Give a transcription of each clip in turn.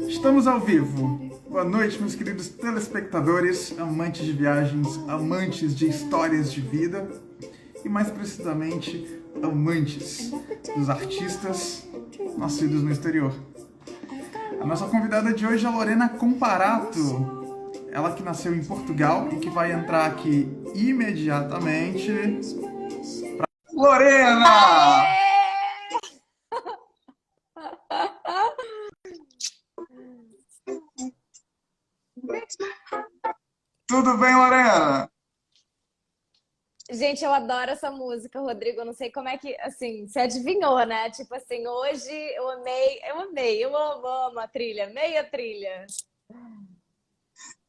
Estamos ao vivo. Boa noite, meus queridos telespectadores, amantes de viagens, amantes de histórias de vida e, mais precisamente, amantes dos artistas nascidos no exterior. A nossa convidada de hoje é a Lorena Comparato. Ela que nasceu em Portugal e que vai entrar aqui imediatamente. Lorena! Aê! Tudo bem, Lorena? Gente, eu adoro essa música, Rodrigo. Eu não sei como é que, assim, você adivinhou, né? Tipo assim, hoje eu amo a trilha, meia trilha.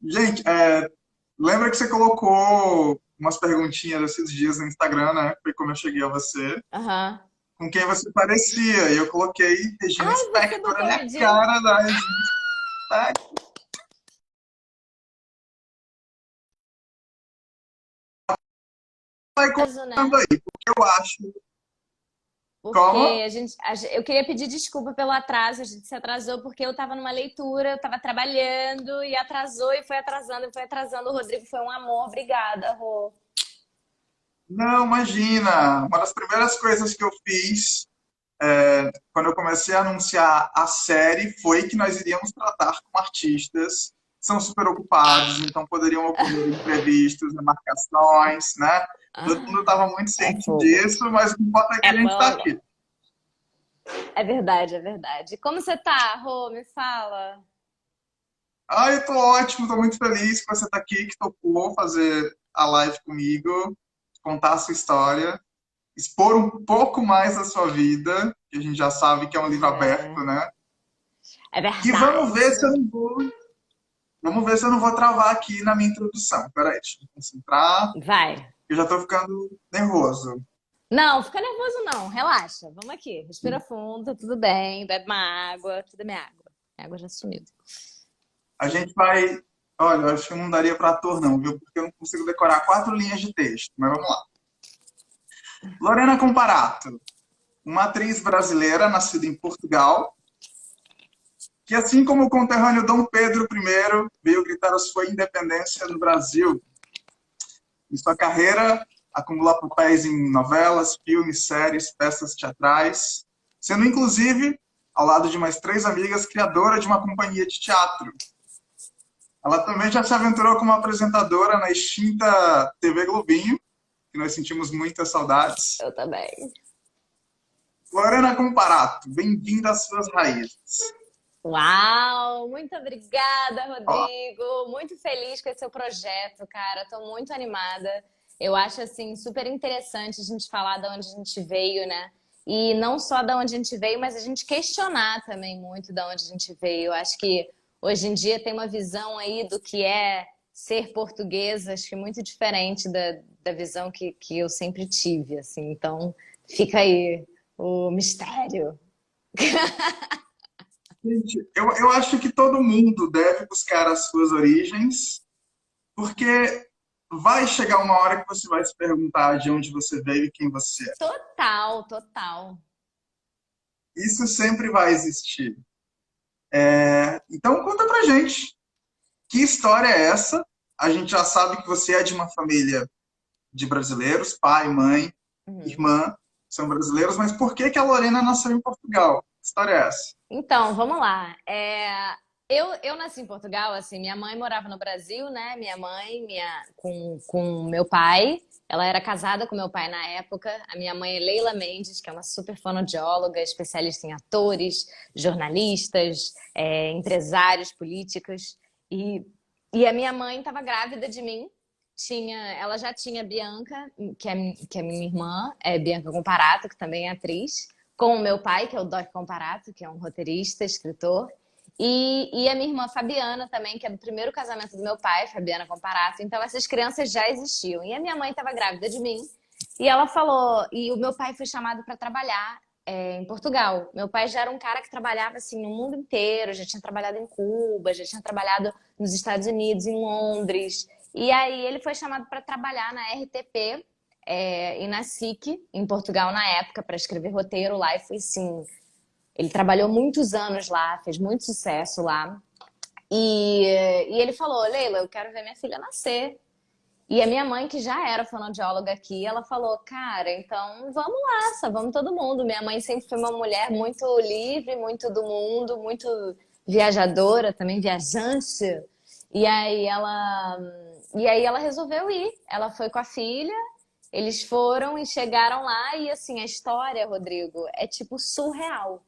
Gente, lembra que você colocou umas perguntinhas esses dias no Instagram, né? Foi como eu cheguei a você. Aham. Com quem você parecia. E eu coloquei Regina Ai, você Spektor, a botou minha Regina? cara da Regina Spektor. Vai Caso, contando né? aí, porque eu acho. Porque Como? eu queria pedir desculpa pelo atraso, a gente se atrasou porque eu tava numa leitura, eu tava trabalhando e atrasou e foi atrasando e foi atrasando. O Rodrigo foi um amor, obrigada, Rô. Não, imagina. Uma das primeiras coisas que eu fiz quando eu comecei a anunciar a série foi que nós iríamos tratar com artistas que são super ocupados, então poderiam ocorrer imprevistos, remarcações, né? Todo mundo estava muito É ciente fogo. disso, mas o que importa é que É a gente está fogo. aqui. É verdade, é verdade. Como você tá, Rô? Me fala. Ah, eu tô ótimo, tô muito feliz que você tá aqui, que topou fazer a live comigo, contar a sua história, expor um pouco mais da sua vida, que a gente já sabe que é um livro aberto, É, né? é E vamos ver se eu verdade. não vou, vamos ver se eu não vou travar aqui na minha introdução. Peraí, deixa eu me concentrar, Vai. eu já tô ficando nervoso. Não, fica nervoso não. Relaxa. Vamos aqui. Respira fundo, tá tudo bem. Bebe uma água. Tudo é minha água. Minha água já sumiu. A gente vai, olha, eu acho que não daria para ator não, viu? Porque eu não consigo decorar 4 linhas de texto, mas vamos lá. Lorena Comparato, uma atriz brasileira nascida em Portugal, que, assim como o conterrâneo Dom Pedro I, veio gritar a sua independência no Brasil. Em sua carreira, acumula papéis em novelas, filmes, séries, peças teatrais, sendo inclusive, ao lado de mais 3 amigas, criadora de uma companhia de teatro. Ela também já se aventurou como apresentadora na extinta TV Globinho, que nós sentimos muitas saudades. Eu também. Lorena Comparato, bem-vinda às suas raízes. Uau! Muito obrigada, Ó, Rodrigo. Muito feliz com esse seu projeto, cara. Tô muito animada. Eu acho assim super interessante a gente falar de onde a gente veio, né? E não só de onde a gente veio, mas a gente questionar também muito de onde a gente veio. Eu acho que hoje em dia tem uma visão aí do que é ser portuguesa, acho que muito diferente da visão que eu sempre tive, assim. Então, fica aí o mistério. gente, eu acho que todo mundo deve buscar as suas origens, porque vai chegar uma hora que você vai se perguntar de onde você veio e quem você é. Total, total. Isso sempre vai existir. Então conta pra gente, que história é essa? A gente já sabe que você é de uma família de brasileiros, pai, mãe, Uhum. irmã, são brasileiros, mas por que que a Lorena nasceu em Portugal? Que história é essa? Então, vamos lá. Eu nasci em Portugal, assim, minha mãe morava no Brasil, né? Minha mãe, com meu pai. Ela era casada com meu pai na época. A minha mãe é Leila Mendes, que é uma super fonoaudióloga, especialista em atores, jornalistas, empresários, políticos. E, e a minha mãe estava grávida de mim. Ela já tinha Bianca, que é minha irmã, Bianca Comparato, que também é atriz com o meu pai, que é o Doc Comparato, que é um roteirista, escritor, e a minha irmã Fabiana também, que é do primeiro casamento do meu pai, Fabiana Comparato. Então essas crianças já existiam. E a minha mãe estava grávida de mim, e ela falou, e o meu pai foi chamado para trabalhar em Portugal. Meu pai já era um cara que trabalhava assim no mundo inteiro, já tinha trabalhado em Cuba, já tinha trabalhado nos Estados Unidos, em Londres. E aí ele foi chamado para trabalhar na RTP, e na SIC, em Portugal, na época, para escrever roteiro lá. E foi assim, ele trabalhou muitos anos lá, fez muito sucesso lá. E ele falou, Leila, eu quero ver minha filha nascer. E a minha mãe, que já era fonoaudióloga aqui, ela falou, cara, então vamos lá, só vamos todo mundo. Minha mãe sempre foi uma mulher muito livre, muito do mundo, muito viajadora, também viajante. E aí ela, e aí ela resolveu ir. Ela foi com a filha, eles foram e chegaram lá. E assim, a história, Rodrigo, é tipo surreal.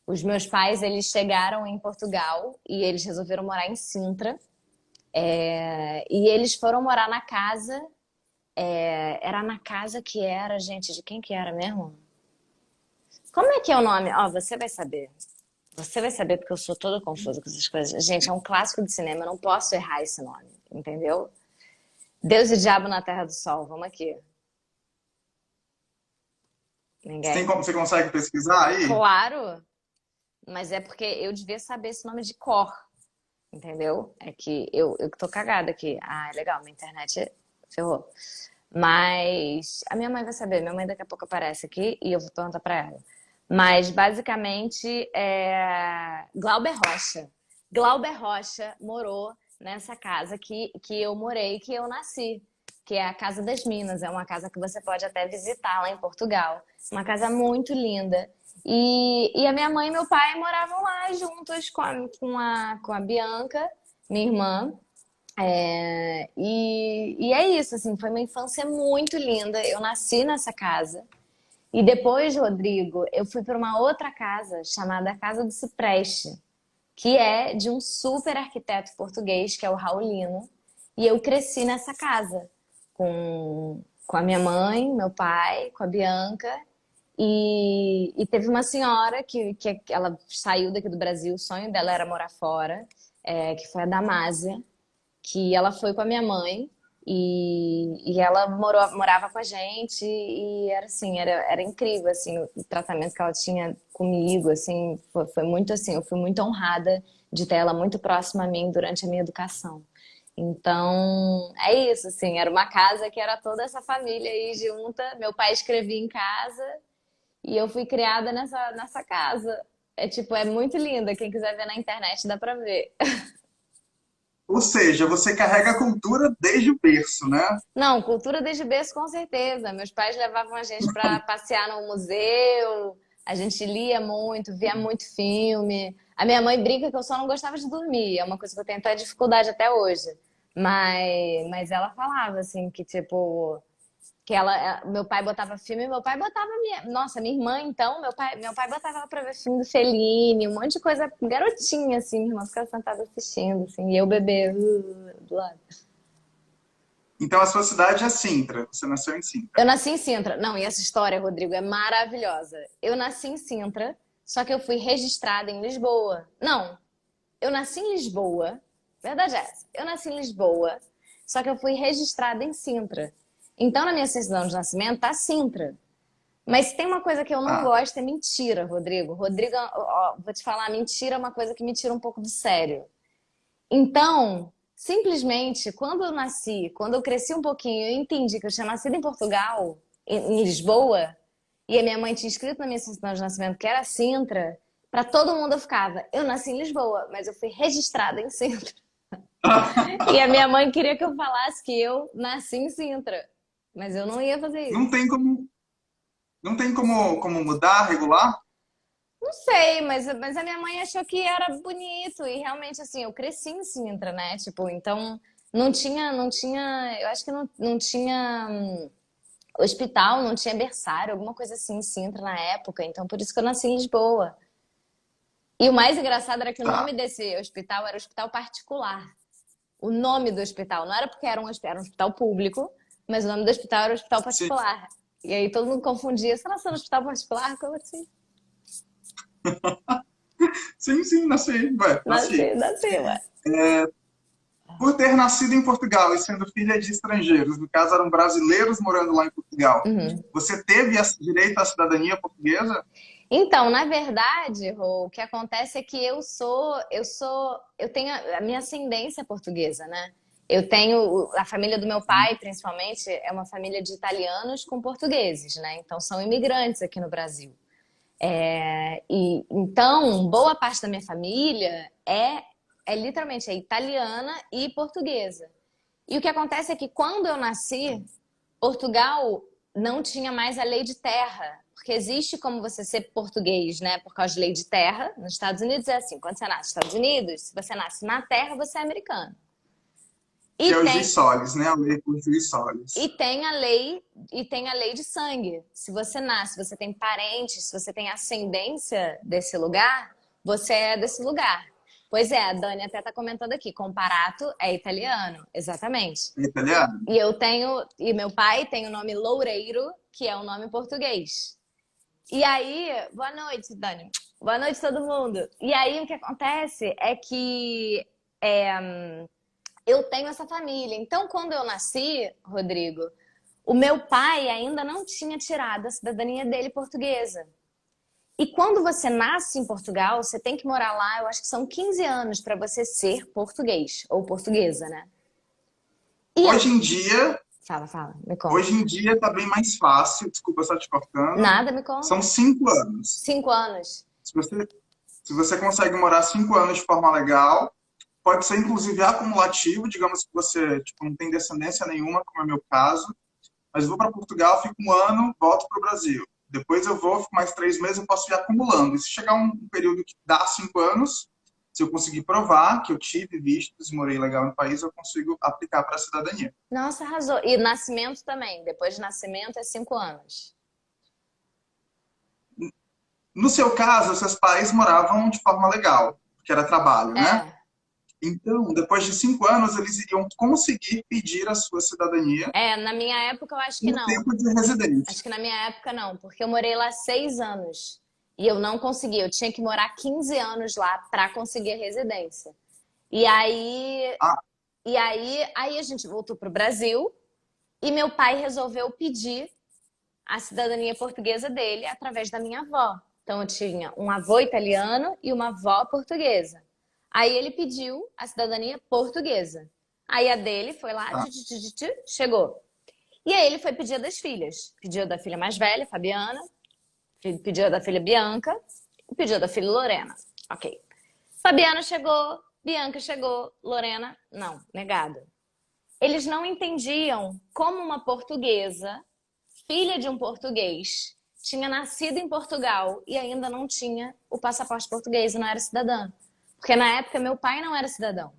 Os meus pais, eles chegaram em Portugal e eles resolveram morar em Sintra. E eles foram morar na casa. Era na casa que era, gente, de quem que era mesmo? Como é que é o nome? Ó, você vai saber. Você vai saber porque eu sou toda confusa com essas coisas. Gente, é um clássico de cinema, eu não posso errar esse nome, entendeu? Deus e Diabo na Terra do Sol, vamos aqui. Tem Ninguém? como você consegue pesquisar aí? Claro, mas é porque eu devia saber esse nome de cor, entendeu? É que eu que tô cagada aqui. Ah, é legal, minha internet ferrou. Mas a minha mãe vai saber, minha mãe daqui a pouco aparece aqui e eu vou perguntar pra ela. Mas basicamente é Glauber Rocha. Glauber Rocha morou nessa casa que eu morei, que eu nasci, que é a Casa das Minas. É uma casa que você pode até visitar lá em Portugal. Uma casa muito linda. E a minha mãe e meu pai moravam lá juntos com a Bianca, minha irmã. E é isso, assim, foi uma infância muito linda. Eu nasci nessa casa. E depois, Rodrigo, eu fui para uma outra casa chamada Casa do Cipreste, que é de um super arquiteto português, que é o Raulino. E eu cresci nessa casa com a minha mãe, meu pai, com a Bianca. E teve uma senhora que ela saiu daqui do Brasil, o sonho dela era morar fora, que foi a Damásia, que ela foi com a minha mãe e ela morava com a gente e era assim, era incrível assim, o tratamento que ela tinha comigo, assim, foi muito assim, eu fui muito honrada de ter ela muito próxima a mim durante a minha educação. Então, é isso, assim, era uma casa que era toda essa família aí junta. Meu pai escrevia em casa e eu fui criada nessa casa. É tipo, é muito linda. Quem quiser ver na internet dá pra ver. Ou seja, você carrega a cultura desde o berço, né? Não, cultura desde berço, com certeza. Meus pais levavam a gente para passear no museu, a gente lia muito, via muito filme. A minha mãe brinca que eu só não gostava de dormir, é uma coisa que eu tenho até dificuldade até hoje. Mas ela falava assim que tipo que meu pai botava filme, meu pai botava nossa, minha irmã então, meu pai botava ela pra ver filme do Fellini, um monte de coisa garotinha assim, minha irmã ficava sentada assistindo assim, e eu bebê do lado. Então a sua cidade é Sintra. Você nasceu em Sintra. Eu nasci em Sintra. Não, e essa história, Rodrigo, é maravilhosa. Eu nasci em Sintra, só que eu fui registrada em Lisboa. Não, eu nasci em Lisboa. Verdade é essa. Eu nasci em Lisboa, só que eu fui registrada em Sintra. Então, na minha certidão de nascimento, tá Sintra. Mas tem uma coisa que eu não Ah, gosto, é mentira, Rodrigo. Rodrigo, ó, vou te falar, mentira é uma coisa que me tira um pouco do sério. Então, simplesmente, quando eu nasci, quando eu cresci um pouquinho, eu entendi que eu tinha nascido em Portugal, em Lisboa, e a minha mãe tinha escrito na minha certidão de nascimento que era Sintra, para todo mundo eu ficava, eu nasci em Lisboa, mas eu fui registrada em Sintra. E a minha mãe queria que eu falasse que eu nasci em Sintra, mas eu não ia fazer não isso. tem como, não tem como mudar, regular? Não sei, mas a minha mãe achou que era bonito e realmente assim, eu cresci em Sintra, né? Tipo, então não tinha, eu acho que não tinha hospital, não tinha berçário, alguma coisa assim em Sintra na época, então por isso que eu nasci em Lisboa. E o mais engraçado era que o Tá. nome desse hospital era hospital particular. O nome do hospital, não era porque era um hospital público, mas o nome do hospital era hospital Sim, particular. E aí todo mundo confundia, você nasceu no hospital particular? Como assim? sim, nasci. Ué, Nasci, nasci. nasci, ué. Por ter nascido em Portugal e sendo filha de estrangeiros, no caso eram brasileiros morando lá em Portugal, Uhum. você teve direito à cidadania portuguesa? Então, na verdade, Rô, o que acontece é que eu tenho a minha ascendência portuguesa, né? Eu tenho a família do meu pai, principalmente, é uma família de italianos com portugueses, né? Então são imigrantes aqui no Brasil. E então boa parte da minha família é literalmente italiana e portuguesa. E o que acontece é que quando eu nasci, Portugal não tinha mais a lei de terra, porque existe como você ser português, né? Por causa de lei de terra. Nos Estados Unidos é assim, quando você nasce nos Estados Unidos, se você nasce na terra, você é americano. Que E é o tem, juiz solis, né? A lei por juiz e solis. tem a lei, e tem a lei de sangue. Se você nasce, se você tem parentes, se você tem ascendência desse lugar, você é desse lugar. Pois é, a Dani até está comentando aqui, Comparato é italiano, exatamente. É italiano? E meu pai tem o nome Loureiro, que é um nome português. E aí, boa noite, Dani. Boa noite, todo mundo. E aí, o que acontece é que eu tenho essa família. Então, quando eu nasci, Rodrigo, o meu pai ainda não tinha tirado a cidadania dele portuguesa. E quando você nasce em Portugal, você tem que morar lá, eu acho que são 15 anos para você ser português ou portuguesa, né? E eu. Hoje em dia, Fala, me conta. hoje em dia tá bem mais fácil, desculpa só te cortando. Nada, me conta. São 5 anos. 5 anos. Se você, se você consegue morar 5 anos de forma legal, pode ser inclusive acumulativo, digamos que você tipo, não tem descendência nenhuma, como é o meu caso, mas vou para Portugal, fico 1 ano, volto para o Brasil. Depois eu vou, fico mais 3 meses, eu posso ir acumulando. E se chegar um período que dá 5 anos, se eu conseguir provar que eu tive vistos e morei legal no país, eu consigo aplicar para a cidadania. Nossa, arrasou. E nascimento também. Depois de nascimento é 5 anos. No seu caso, seus pais moravam de forma legal, porque era trabalho, né? É. Então, depois de 5 anos, eles iriam conseguir pedir a sua cidadania Na minha época eu acho que por não. tempo de residência. Acho que na minha época não, porque eu morei lá 6 anos. E eu não consegui. Eu tinha que morar 15 anos lá para conseguir a residência. E aí, Ah, aí a gente voltou pro Brasil e meu pai resolveu pedir a cidadania portuguesa dele através da minha avó. Então eu tinha um avô italiano e uma avó portuguesa. Aí ele pediu a cidadania portuguesa. Aí a dele foi lá, tá. chegou. E aí ele foi pedir a das filhas. Pediu da filha mais velha, Fabiana, pediu a da filha Bianca e pediu a da filha Lorena. Ok. Fabiana chegou, Bianca chegou, Lorena, não, negado. Eles não entendiam como uma portuguesa, filha de um português, tinha nascido em Portugal e ainda não tinha o passaporte português e não era cidadã. Porque na época meu pai não era cidadão.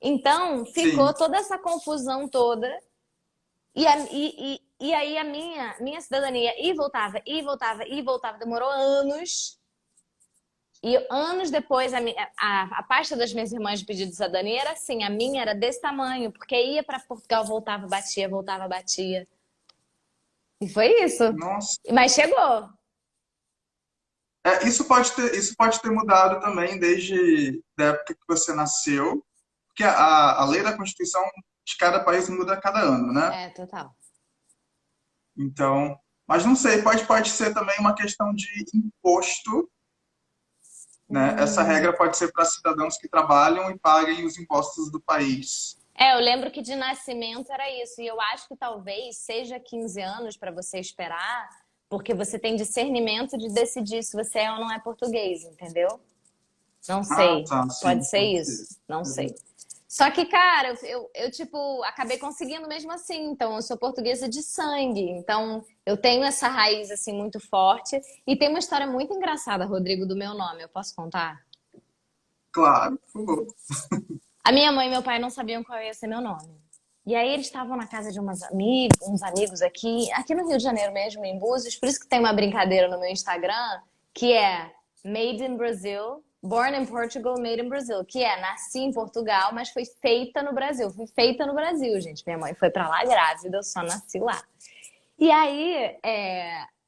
Então ficou Sim. toda essa confusão toda. E aí a minha cidadania e voltava, demorou anos. E anos depois, a pasta das minhas irmãs de pedido de cidadania era assim, a minha era desse tamanho, porque ia para Portugal, voltava, batia, voltava, batia. E foi isso. Nossa. Mas chegou. Isso pode ter mudado também desde a época que você nasceu, porque a lei da Constituição de cada país muda a cada ano, né? É, total. Então, mas não sei, pode ser também uma questão de imposto, né? Essa Hum. regra pode ser para cidadãos que trabalham e paguem os impostos do país. Eu lembro que de nascimento era isso. E eu acho que talvez seja 15 anos para você esperar, porque você tem discernimento de decidir se você é ou não é português, entendeu? Não Ah, sei. tá, Pode sim, ser pode ser. isso. Não sei. Só que, cara, eu tipo, acabei conseguindo mesmo assim. Então, eu sou portuguesa de sangue. Então, eu tenho essa raiz, assim, muito forte. E tem uma história muito engraçada, Rodrigo, do meu nome. Eu posso contar? Claro, por favor. A minha mãe e meu pai não sabiam qual ia ser meu nome. E aí eles estavam na casa de uns amigos aqui no Rio de Janeiro mesmo, em Búzios. Por isso que tem uma brincadeira no meu Instagram, que é Made in Brazil, Born in Portugal, Made in Brazil. Que é, nasci em Portugal, mas foi feita no Brasil. Fui feita no Brasil, gente. Minha mãe foi pra lá grávida, eu só nasci lá. E aí,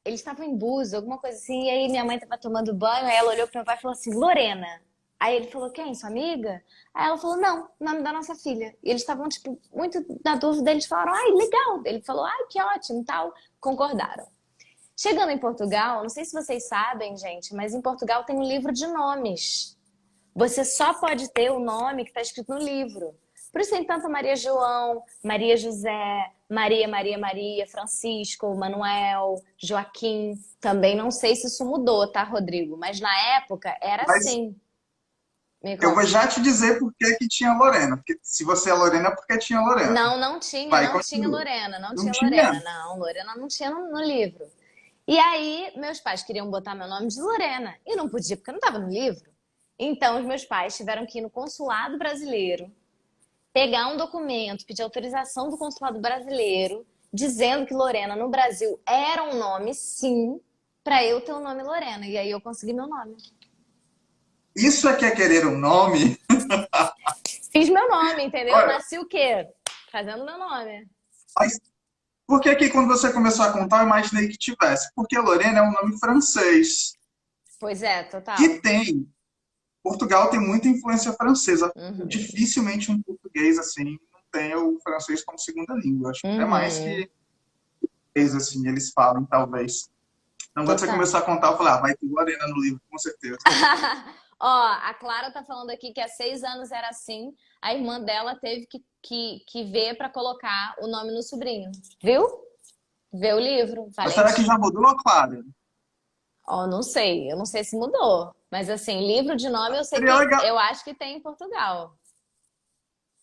eles estavam em Búzios, alguma coisa assim, e aí minha mãe tava tomando banho, aí ela olhou pro meu pai e falou assim, Lorena. Aí ele falou, quem? Sua amiga? Aí ela falou, não, nome da nossa filha. E eles estavam, tipo, muito na dúvida, eles falaram, ai, legal. Ele falou, ai, que ótimo, tal. Concordaram. Chegando em Portugal, não sei se vocês sabem, gente, mas em Portugal tem um livro de nomes. Você só pode ter o nome que está escrito no livro. Por isso tem tanta Maria João, Maria José, Maria, Francisco, Manuel, Joaquim. Também não sei se isso mudou, tá, Rodrigo? Mas na época era Mas assim. Me eu vou conta. já te dizer por que que tinha Lorena. Porque se você é Lorena, é porque tinha Lorena. Não, não tinha, Vai, não tinha continua. Lorena, não Não tinha tinha? Lorena, não, Lorena não tinha no livro. E aí, meus pais queriam botar meu nome de Lorena, e não podia porque eu não estava no livro. Então, os meus pais tiveram que ir no consulado brasileiro, pegar um documento, pedir autorização do consulado brasileiro, dizendo que Lorena no Brasil era um nome, sim, para eu ter o nome Lorena. E aí eu consegui meu nome. Isso é que é querer um nome? Fiz meu nome, entendeu? Olha, Nasci o quê? Fazendo meu nome. mas por que que quando você começou a contar, eu imaginei que tivesse? Porque Lorena é um nome francês, Pois é, que total. tem. Portugal tem muita influência francesa. Uhum. Dificilmente um português assim não tem o francês como segunda língua. Acho que até mais Uhum. que eles, assim, eles falam, talvez. Então, quando você começou Total. a contar, eu falei, vai ter Lorena no livro, com certeza. Ó, a Clara tá falando aqui que há 6 anos era assim. A irmã dela teve que ver para colocar o nome no sobrinho. Viu? Vê o livro, Mas será que já Valentim. mudou, Clara? Ó, não sei, eu não sei se mudou. Mas assim, livro de nome eu sei Seria que legal, eu acho que tem em Portugal.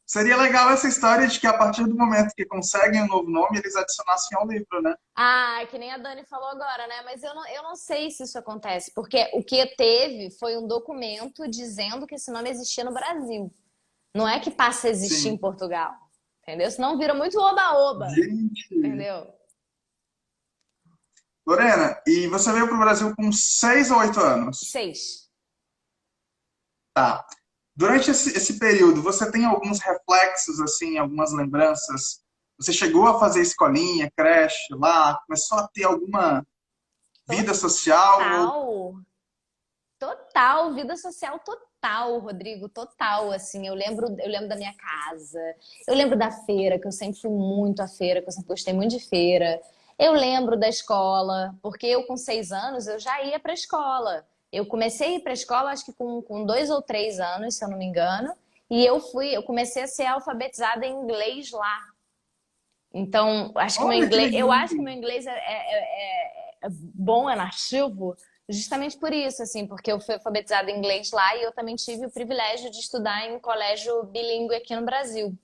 seria legal essa história de que a partir do momento que conseguem um novo nome, eles adicionassem ao livro, né? Ah, que nem a Dani falou agora, né? Mas eu não sei se isso acontece, porque o que teve foi um documento dizendo que esse nome existia no Brasil. Não é que passa a existir em Sim. Portugal, entendeu? Senão vira muito oba-oba, Gente. entendeu? Lorena, e você veio para o Brasil com 6 ou 8 anos? 6. Tá. Durante esse período, você tem alguns reflexos, assim, algumas lembranças? Você chegou a fazer escolinha, creche lá? Começou a ter alguma vida social? Total, total, vida social total, Rodrigo, total, assim, eu lembro da minha casa, eu lembro da feira, que eu sempre fui muito à feira, que eu sempre gostei muito de feira. Eu lembro da escola, porque eu com 6 anos eu já ia para a escola. Eu comecei a ir para a escola, acho que com 2 ou 3 anos, se eu não me engano, e eu comecei a ser alfabetizada em inglês lá. Então, acho que meu Olha que inglês, eu acho que legal! meu inglês é bom, é nativo, justamente por isso, assim, porque eu fui alfabetizada em inglês lá e eu também tive o privilégio de estudar em colégio bilíngue aqui no Brasil.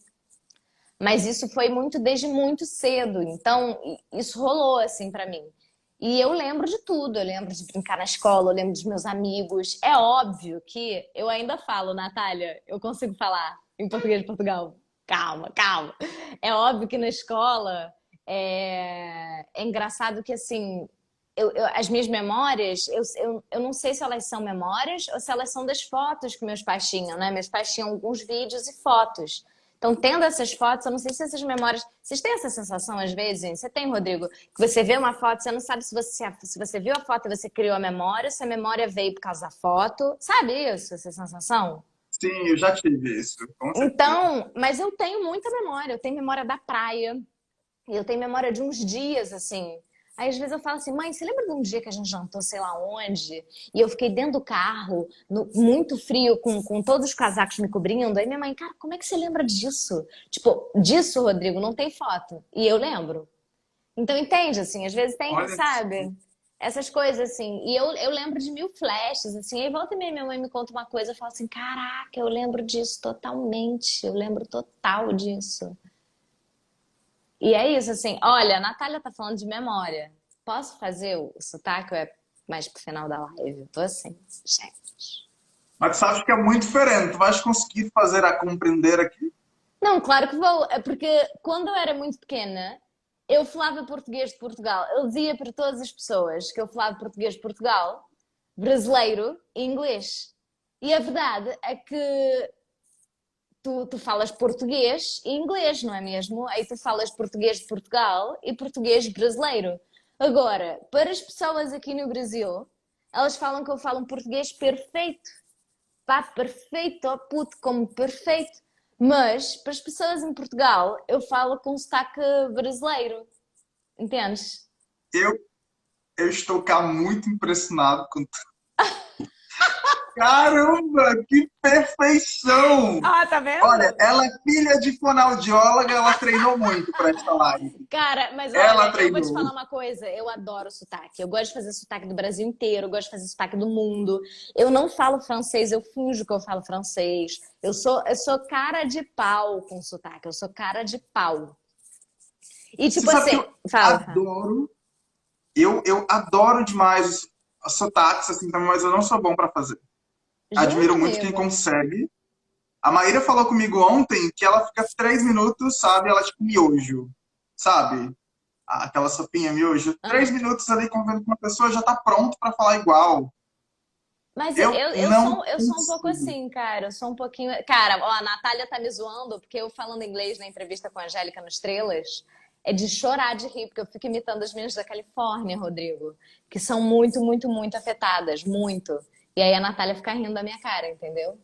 Mas isso foi muito desde muito cedo, então isso rolou assim pra mim. E eu lembro de tudo, eu lembro de brincar na escola, eu lembro dos meus amigos. É óbvio que eu ainda falo, Natália, eu consigo falar em português de Portugal. Calma, calma. É óbvio que na escola é engraçado que assim, as minhas memórias, eu não sei se elas são memórias ou se elas são das fotos que meus pais tinham, né? Meus pais tinham alguns vídeos e fotos. Então, tendo essas fotos, eu não sei se essas memórias. Vocês têm essa sensação às vezes, gente? Você tem, Rodrigo? Que você vê uma foto, você não sabe se você viu a foto e você criou a memória, se a memória veio por causa da foto. Sabe isso, essa sensação? Sim, eu já tive isso, com certeza. Então, mas eu tenho muita memória. Eu tenho memória da praia, eu tenho memória de uns dias, assim. Aí às vezes eu falo assim, mãe, você lembra de um dia que a gente jantou sei lá onde? E eu fiquei dentro do carro, muito frio, com todos os casacos me cobrindo. Aí minha mãe, cara, como é que você lembra disso? Tipo, disso, Rodrigo, não tem foto. E eu lembro. Então entende, assim, às vezes tem, Olha só. sabe? Essas coisas, assim. E eu lembro de mil flashes, assim. Aí volta e meia minha mãe me conta uma coisa, eu falo assim, caraca, eu lembro disso totalmente. Eu lembro total disso. E é isso, assim. Olha, a Natália tá falando de memória. Posso fazer o sotaque ou é mais pro final da live? Eu tô assim, gente. Mas sabe que é muito diferente. Tu vais conseguir fazer a compreender aqui? Não, claro que vou. É porque quando eu era muito pequena, eu falava português de Portugal. Eu dizia para todas as pessoas que eu falava português de Portugal, brasileiro e inglês. E a verdade é que tu falas português e inglês, não é mesmo? Aí tu falas português de Portugal e português brasileiro. Agora, para as pessoas aqui no Brasil, elas falam que eu falo um português perfeito. Pá, perfeito, oh puto, como perfeito. Mas, para as pessoas em Portugal, eu falo com sotaque brasileiro. Entendes? Eu, eu estou cá muito impressionado com Caramba, que perfeição! Ah, tá vendo? Olha, ela é filha de fonoaudióloga, ela treinou muito para esta live. Cara, mas Ela olha, eu vou te treinou. falar uma coisa, eu adoro sotaque. Eu gosto de fazer sotaque do Brasil inteiro, eu gosto de fazer sotaque do mundo. Eu não falo francês, eu finjo que eu falo francês. Eu sou cara de pau com sotaque, eu sou cara de pau. E Você tipo sabe que assim, eu fala. adoro, eu adoro demais os sotaques, assim, também, mas eu não sou bom para fazer. Jura, Admiro muito quem amigo? consegue. A Maíra falou comigo ontem que ela fica 3 minutos, sabe? Ela é tipo miojo, sabe? Aquela sopinha miojo. Três Ah. minutos ali convivendo com uma pessoa já tá pronto para falar igual. Mas eu, Eu eu, não sou, eu sou um pouco consigo. assim, cara. Eu sou um pouquinho. Cara, ó, a Natália tá me zoando, porque eu falando inglês na entrevista com a Angélica no Estrelas, é de chorar de rir, porque eu fico imitando as meninas da Califórnia, Rodrigo, que são muito, muito, muito afetadas, muito. E aí a Natália fica rindo da minha cara, entendeu?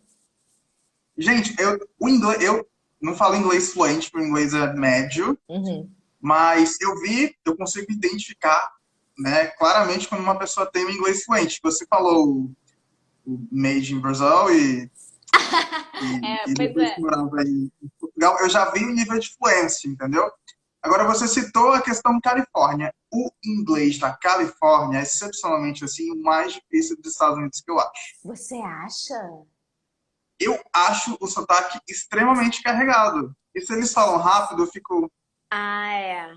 Gente, o inglês, eu não falo inglês fluente, porque o inglês é médio, Uhum. mas eu consigo identificar, né, claramente quando uma pessoa tem um inglês fluente. Você falou o Made in Brazil É, e pois depois é. que morava em Portugal, eu já vi o nível de fluência, entendeu? Agora, você citou a questão Califórnia. O inglês da Califórnia é excepcionalmente assim, o mais difícil dos Estados Unidos que eu acho. Você acha? Eu acho o sotaque extremamente carregado. E se eles falam rápido, eu fico, Ah, é.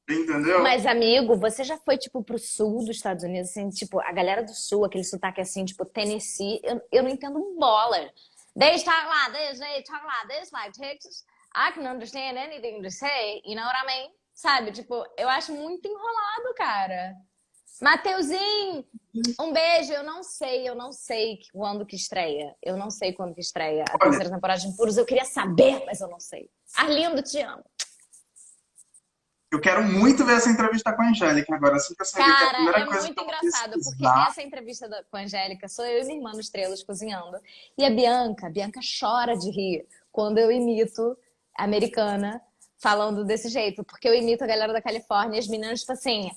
entendeu? Mas, amigo, você já foi, tipo, pro sul dos Estados Unidos, assim, tipo, a galera do sul, aquele sotaque assim, tipo, Tennessee, eu não entendo um bola. They talk like this, they talk like this, like Texas. I can understand anything they say, you know what I mean? Sabe, tipo, eu acho muito enrolado, cara. Mateuzinho, um beijo. Eu não sei quando que estreia. Eu não sei quando que estreia a Olha, terceira temporada de Impuros. Eu queria saber, mas eu não sei. Arlindo, te amo. eu quero muito ver essa entrevista com a Angélica agora. Assim que eu saber que é a Cara, primeira é coisa que muito eu vou engraçado, porque pesquisar. essa entrevista com a Angélica sou eu e minha irmã no Estrelas cozinhando. E a Bianca chora de rir quando eu imito a americana falando desse jeito, porque eu imito a galera da Califórnia e as meninas, tipo assim,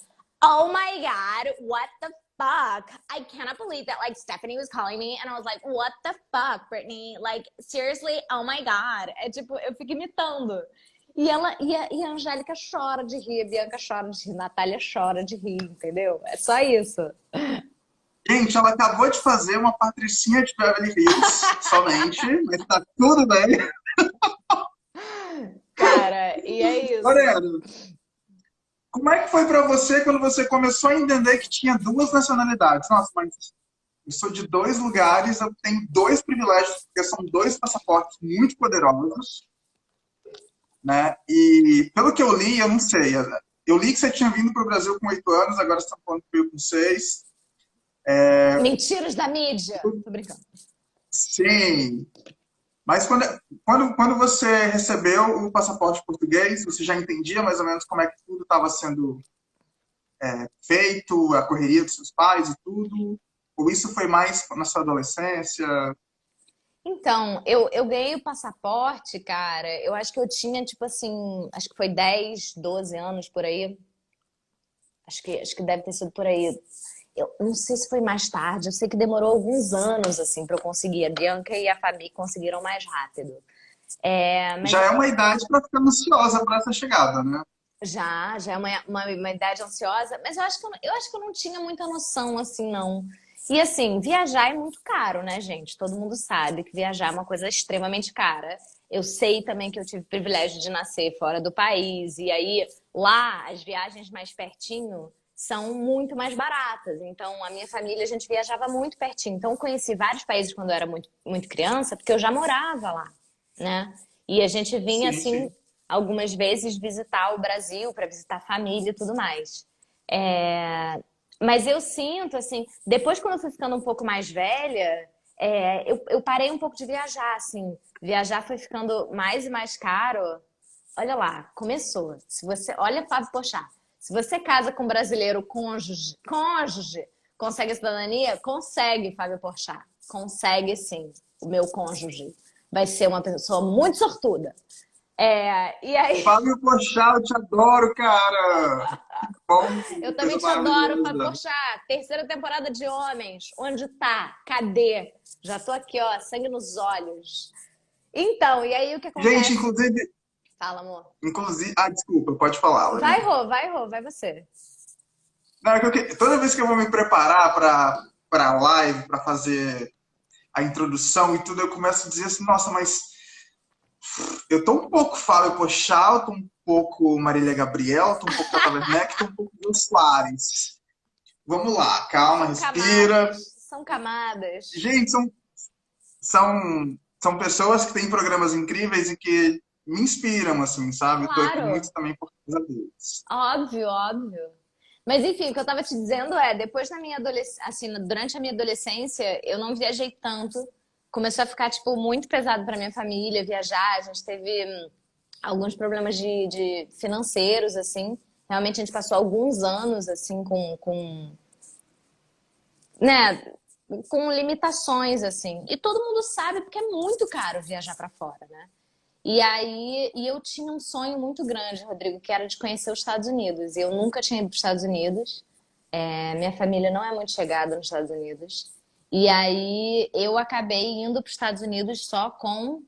oh my God, what the fuck? I cannot believe that, like, Stephanie was calling me, and I was like, what the fuck, Brittany? Like, seriously, oh my God. É tipo, eu fico imitando. E a Angélica chora de rir, a Bianca chora de rir, a Natália chora de rir, entendeu? É só isso. Gente, ela acabou de fazer uma patricinha de Beverly Hills, somente, mas tá tudo bem. Cara, e é isso. Lorena, como é que foi para você quando você começou a entender que tinha duas nacionalidades? Nossa, mas eu sou de dois lugares, eu tenho dois privilégios, porque são dois passaportes muito poderosos, né? E pelo que eu li, eu não sei. Eu li que você tinha vindo para o Brasil com 8 anos, agora você está falando que veio com 6. Mentiras da mídia. Tô brincando. Sim. Mas quando você recebeu o passaporte português, você já entendia mais ou menos como é que tudo estava sendo feito, a correria dos seus pais e tudo? Ou isso foi mais na sua adolescência? Então, eu ganhei o passaporte, cara. Eu acho que eu tinha, tipo assim, acho que foi 10, 12 anos por aí. Acho que deve ter sido por aí. Eu não sei se foi mais tarde, eu sei que demorou alguns anos, assim, pra eu conseguir. A Bianca e a Fabi conseguiram mais rápido. É, mas Já é uma idade para ficar ansiosa para essa chegada, né? já é uma idade ansiosa, mas eu acho que eu não tinha muita noção, assim, não. E assim, viajar é muito caro, né, gente? Todo mundo sabe que viajar é uma coisa extremamente cara. Eu sei também que eu tive o privilégio de nascer fora do país, e aí lá as viagens mais pertinho são muito mais baratas. Então, a minha família, a gente viajava muito pertinho. Então, eu conheci vários países quando eu era muito, muito criança, porque eu já morava lá, né? E a gente vinha Sim, assim sim. algumas vezes visitar o Brasil para visitar a família e tudo mais. É, mas eu sinto assim, depois quando eu fui ficando um pouco mais velha, eu parei um pouco de viajar, assim. Viajar foi ficando mais e mais caro. Olha lá, começou. Se você, olha, Fábio Pochá, se você casa com um brasileiro cônjuge, consegue a cidadania? Consegue, Fábio Porchat. Consegue sim, o meu cônjuge. Vai ser uma pessoa muito sortuda. E aí, Fábio Porchat, eu te adoro, cara! Que bom, eu também coisa te adoro, Fábio maravilhosa. Porchat. Terceira temporada de Homens. Onde tá? Cadê? Já tô aqui, ó, sangue nos olhos. Então, e aí o que Gente, acontece? Fala, amor. desculpa, pode falar, Vai, Lorena. Rô, vai, Rô, vai você. Não, é que toda vez que eu vou me preparar para a live, para fazer a introdução e tudo, eu começo a dizer assim, nossa, mas eu tô um pouco Fábio Pochal, tô um pouco Marília Gabriela, tô um pouco Tata Werneck, tô um pouco Jô Soares. Vamos lá, calma, São respira. camadas, são camadas. Gente, são pessoas que têm programas incríveis e que me inspiram, assim, sabe? Eu tô aqui muito Claro, também por causa deles. óbvio, óbvio. Mas enfim, o que eu tava te dizendo depois da minha adolescência, assim, durante a minha adolescência, eu não viajei tanto. Começou a ficar, tipo, muito pesado pra minha família viajar. A gente teve alguns problemas de financeiros, assim. Realmente a gente passou alguns anos, assim, né, com limitações, assim. E todo mundo sabe porque é muito caro viajar pra fora, né? E aí, eu tinha um sonho muito grande, Rodrigo, que era de conhecer os Estados Unidos. Eu nunca tinha ido para os Estados Unidos. Minha família não é muito chegada nos Estados Unidos. E aí eu acabei indo para os Estados Unidos só com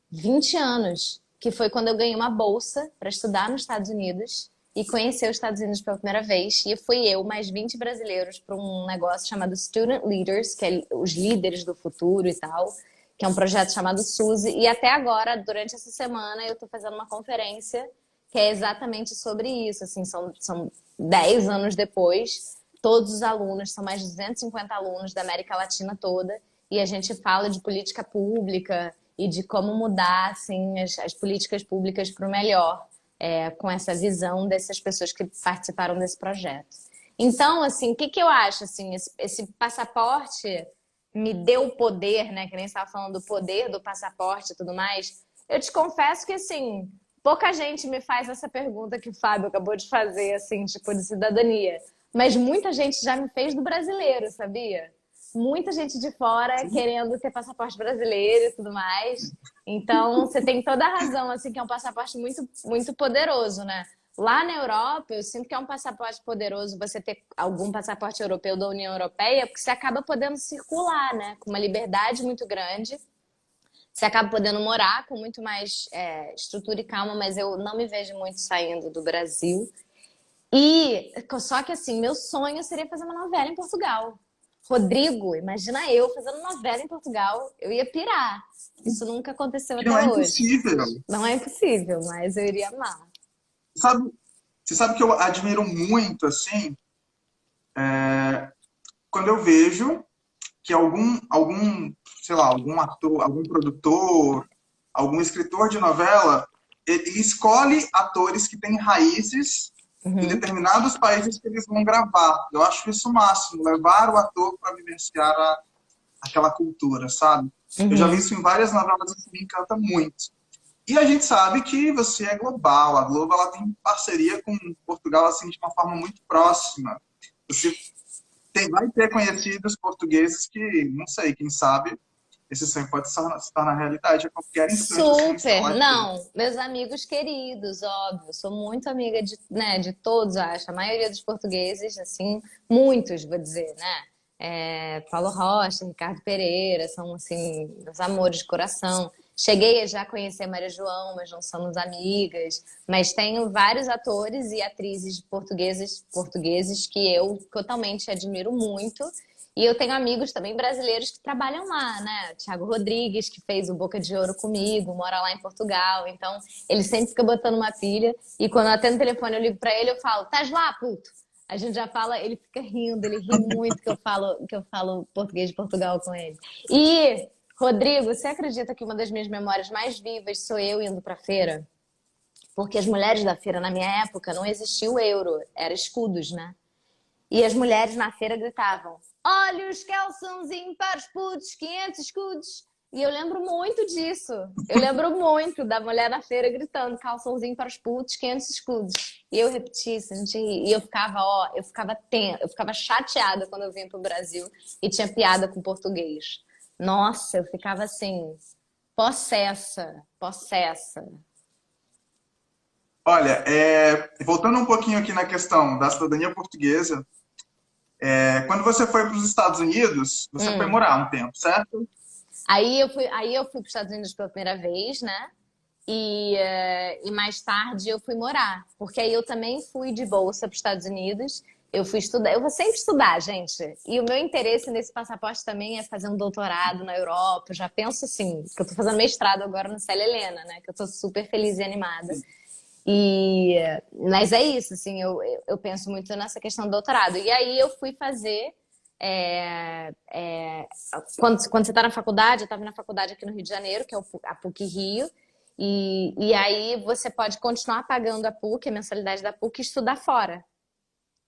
20 anos, que foi quando eu ganhei uma bolsa para estudar nos Estados Unidos e conhecer os Estados Unidos pela primeira vez. E fui eu, mais 20 brasileiros, para um negócio chamado Student Leaders, que é os líderes do futuro e tal, que é um projeto chamado SUSE. E até agora, durante essa semana, eu estou fazendo uma conferência que é exatamente sobre isso. Assim, são 10 anos depois, todos os alunos, são mais de 250 alunos da América Latina toda, e a gente fala de política pública e de como mudar assim, as políticas públicas para o melhor, com essa visão dessas pessoas que participaram desse projeto. Então, assim, o que, que eu acho? Assim, esse passaporte me deu o poder, né? Que nem você estava falando do poder do passaporte e tudo mais. Eu te confesso que, assim, pouca gente me faz essa pergunta que o Fábio acabou de fazer, assim, tipo, de cidadania. Mas muita gente já me fez do brasileiro, sabia? Muita gente de fora querendo ter passaporte brasileiro e tudo mais. Então, você tem toda a razão, assim, que é um passaporte muito, muito poderoso, né? Lá na Europa, eu sinto que é um passaporte poderoso você ter algum passaporte europeu da União Europeia, porque você acaba podendo circular, né? Com uma liberdade muito grande. Você acaba podendo morar com muito mais estrutura e calma, mas eu não me vejo muito saindo do Brasil. E só que assim, meu sonho seria fazer uma novela em Portugal. Rodrigo, imagina eu fazendo novela em Portugal, eu ia pirar. Isso nunca aconteceu E não até é hoje. impossível. Não é impossível, mas eu iria amar. Sabe, você sabe que eu admiro muito, assim, quando eu vejo que sei lá, algum ator, algum produtor, algum escritor de novela, ele escolhe atores que têm raízes em Uhum, determinados países que eles vão gravar. Eu acho isso o máximo, levar o ator para vivenciar aquela cultura, sabe? Eu já vi uhum. isso em várias novelas e isso me encanta muito. E a gente sabe que você é global. A Globo ela tem parceria com Portugal assim de uma forma muito próxima. Você vai ter conhecidos portugueses que, não sei, quem sabe, esse sonho pode se tornar realidade a qualquer instante assim no Super! instalar de dedo. Não, meus amigos queridos, óbvio. Sou muito amiga de, né, de todos, acho. A maioria dos portugueses, assim, muitos, vou dizer, né? Paulo Rocha, Ricardo Pereira, são, assim, meus amores de coração. Cheguei a já conhecer Maria João, mas não somos amigas. Mas tenho vários atores e atrizes portugueses que eu totalmente admiro muito. E eu tenho amigos também brasileiros que trabalham lá, né? Thiago Rodrigues, que fez o Boca de Ouro comigo, mora lá em Portugal. Então, ele sempre fica botando uma pilha. E quando eu atendo o telefone, eu ligo pra ele, eu falo, "Tás lá, puto?" A gente já fala, ele fica rindo, ele ri muito que eu falo português de Portugal com ele. E, Rodrigo, você acredita que uma das minhas memórias mais vivas sou eu indo pra feira? Porque as mulheres da feira, na minha época, não existia o euro, era escudos, né? E as mulheres na feira gritavam: "Olha os calçãozinhos para os putos, 500 escudos." E eu lembro muito disso. Eu lembro muito da mulher na feira gritando: "Calçãozinho para os putos, 500 escudos." E eu repetia isso, e eu ficava, eu ficava chateada quando eu vinha pro Brasil e tinha piada com português. Nossa, eu ficava assim, possessa, possessa. Olha, voltando um pouquinho aqui na questão da cidadania portuguesa, quando você foi para os Estados Unidos, você foi Hum. morar um tempo, certo? Aí eu fui para os Estados Unidos pela primeira vez, né? E mais tarde eu fui morar, porque aí eu também fui de bolsa para os Estados Unidos. Eu fui estudar, eu vou sempre estudar, gente. E o meu interesse nesse passaporte também é fazer um doutorado na Europa. Eu já penso assim, que eu tô fazendo mestrado agora no Célia Helena, né? Que eu tô super feliz e animada. Mas é isso, assim, eu penso muito nessa questão do doutorado. E aí eu fui fazer. é, é, quando você está na faculdade, eu estava na faculdade aqui no Rio de Janeiro, que é a PUC Rio, e aí você pode continuar pagando a PUC, a mensalidade da PUC, e estudar fora.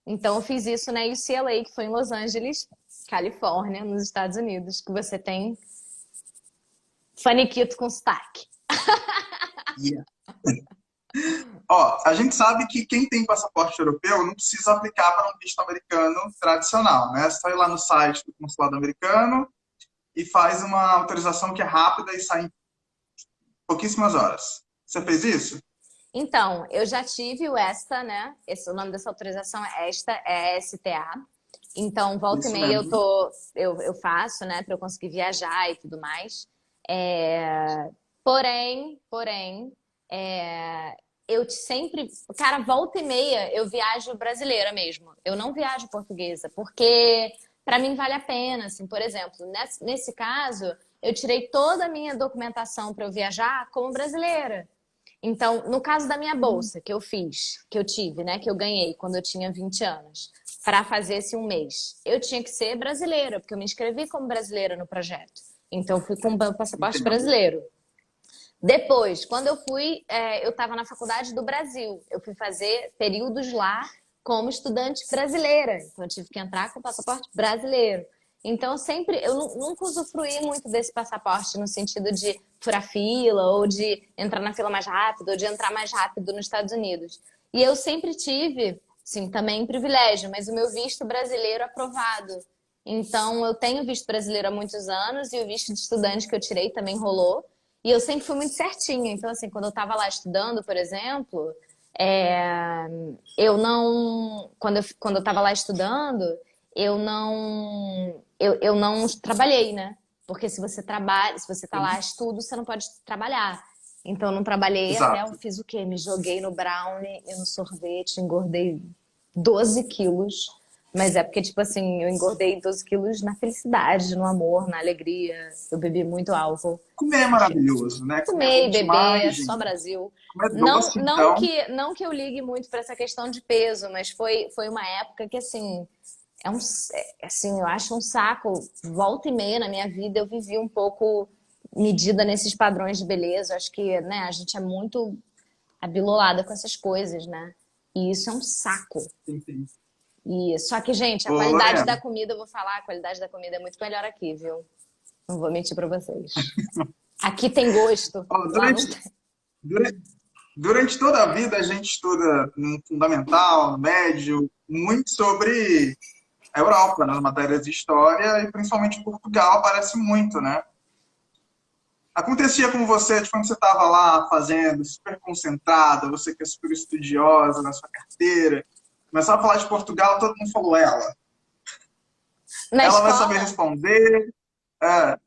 Então eu fiz isso na UCLA, que foi em Los Angeles, Califórnia, nos Estados Unidos, que você tem faniquito com sotaque. Yeah. Ó, a gente sabe que quem tem passaporte europeu não precisa aplicar para um visto americano tradicional, né? É só ir lá no site do consulado americano e faz uma autorização que é rápida e sai em pouquíssimas horas. Você fez isso? Então, eu já tive o ESTA, né? O nome dessa autorização é ESTA, é ESTA. Então, volta e Isso meia mesmo. eu faço, né, para eu conseguir viajar e tudo mais. Porém, eu sempre, cara, volta e meia eu viajo brasileira mesmo. Eu não viajo portuguesa, porque para mim vale a pena, assim, por exemplo, nesse caso, eu tirei toda a minha documentação para eu viajar como brasileira. Então, no caso da minha bolsa que eu fiz, que eu tive, né, que eu ganhei quando eu tinha 20 anos, para fazer esse um mês, eu tinha que ser brasileira, porque eu me inscrevi como brasileira no projeto. Então, eu fui com o passaporte Entendo. brasileiro. Depois, quando eu fui, eu estava na faculdade do Brasil. Eu fui fazer períodos lá como estudante brasileira. Então, eu tive que entrar com o passaporte brasileiro. Então, eu nunca usufruí muito desse passaporte no sentido de furar fila, ou de entrar na fila mais rápido, ou de entrar mais rápido nos Estados Unidos. E eu sempre tive, sim, também privilégio, mas o meu visto brasileiro aprovado. Então, eu tenho visto brasileiro há muitos anos e o visto de estudante que eu tirei também rolou. E eu sempre fui muito certinha. Então, assim, quando eu estava lá estudando, por exemplo, é, eu não. Quando eu estava lá estudando, eu não trabalhei, né? Porque se você trabalha, se você tá lá estudo, você não pode trabalhar. Então, eu não trabalhei até eu Exato. fiz o quê? Me joguei no brownie e no sorvete, engordei 12 quilos. Mas é porque, tipo assim, eu engordei 12 quilos na felicidade, no amor, na alegria. Eu bebi muito álcool. Comer é maravilhoso, né? Comer é bom Comer e beber, demais, só gente. Brasil. Comer Não, doce, então. não que eu ligue muito para essa questão de peso, mas foi uma época que, assim, assim, eu acho um saco. Volta e meia na minha vida eu vivi um pouco medida nesses padrões de beleza. Eu acho que, né, a gente é muito abilolada com essas coisas, né? E isso é um saco. Enfim. Só que, gente, a Ô, qualidade Lorena, da comida, eu vou falar, a qualidade da comida é muito melhor aqui, viu? Não vou mentir pra vocês. Aqui tem gosto, ó, lá não tem. durante, durante toda a vida a gente estuda no fundamental, no médio, muito sobre a Europa, nas matérias de história, e principalmente Portugal aparece muito, né? Acontecia com você, de quando você estava lá fazendo, super concentrada, você que é super estudiosa na sua carteira, começava a falar de Portugal, todo mundo falou ela. Na Ela vai saber escola, responder. É,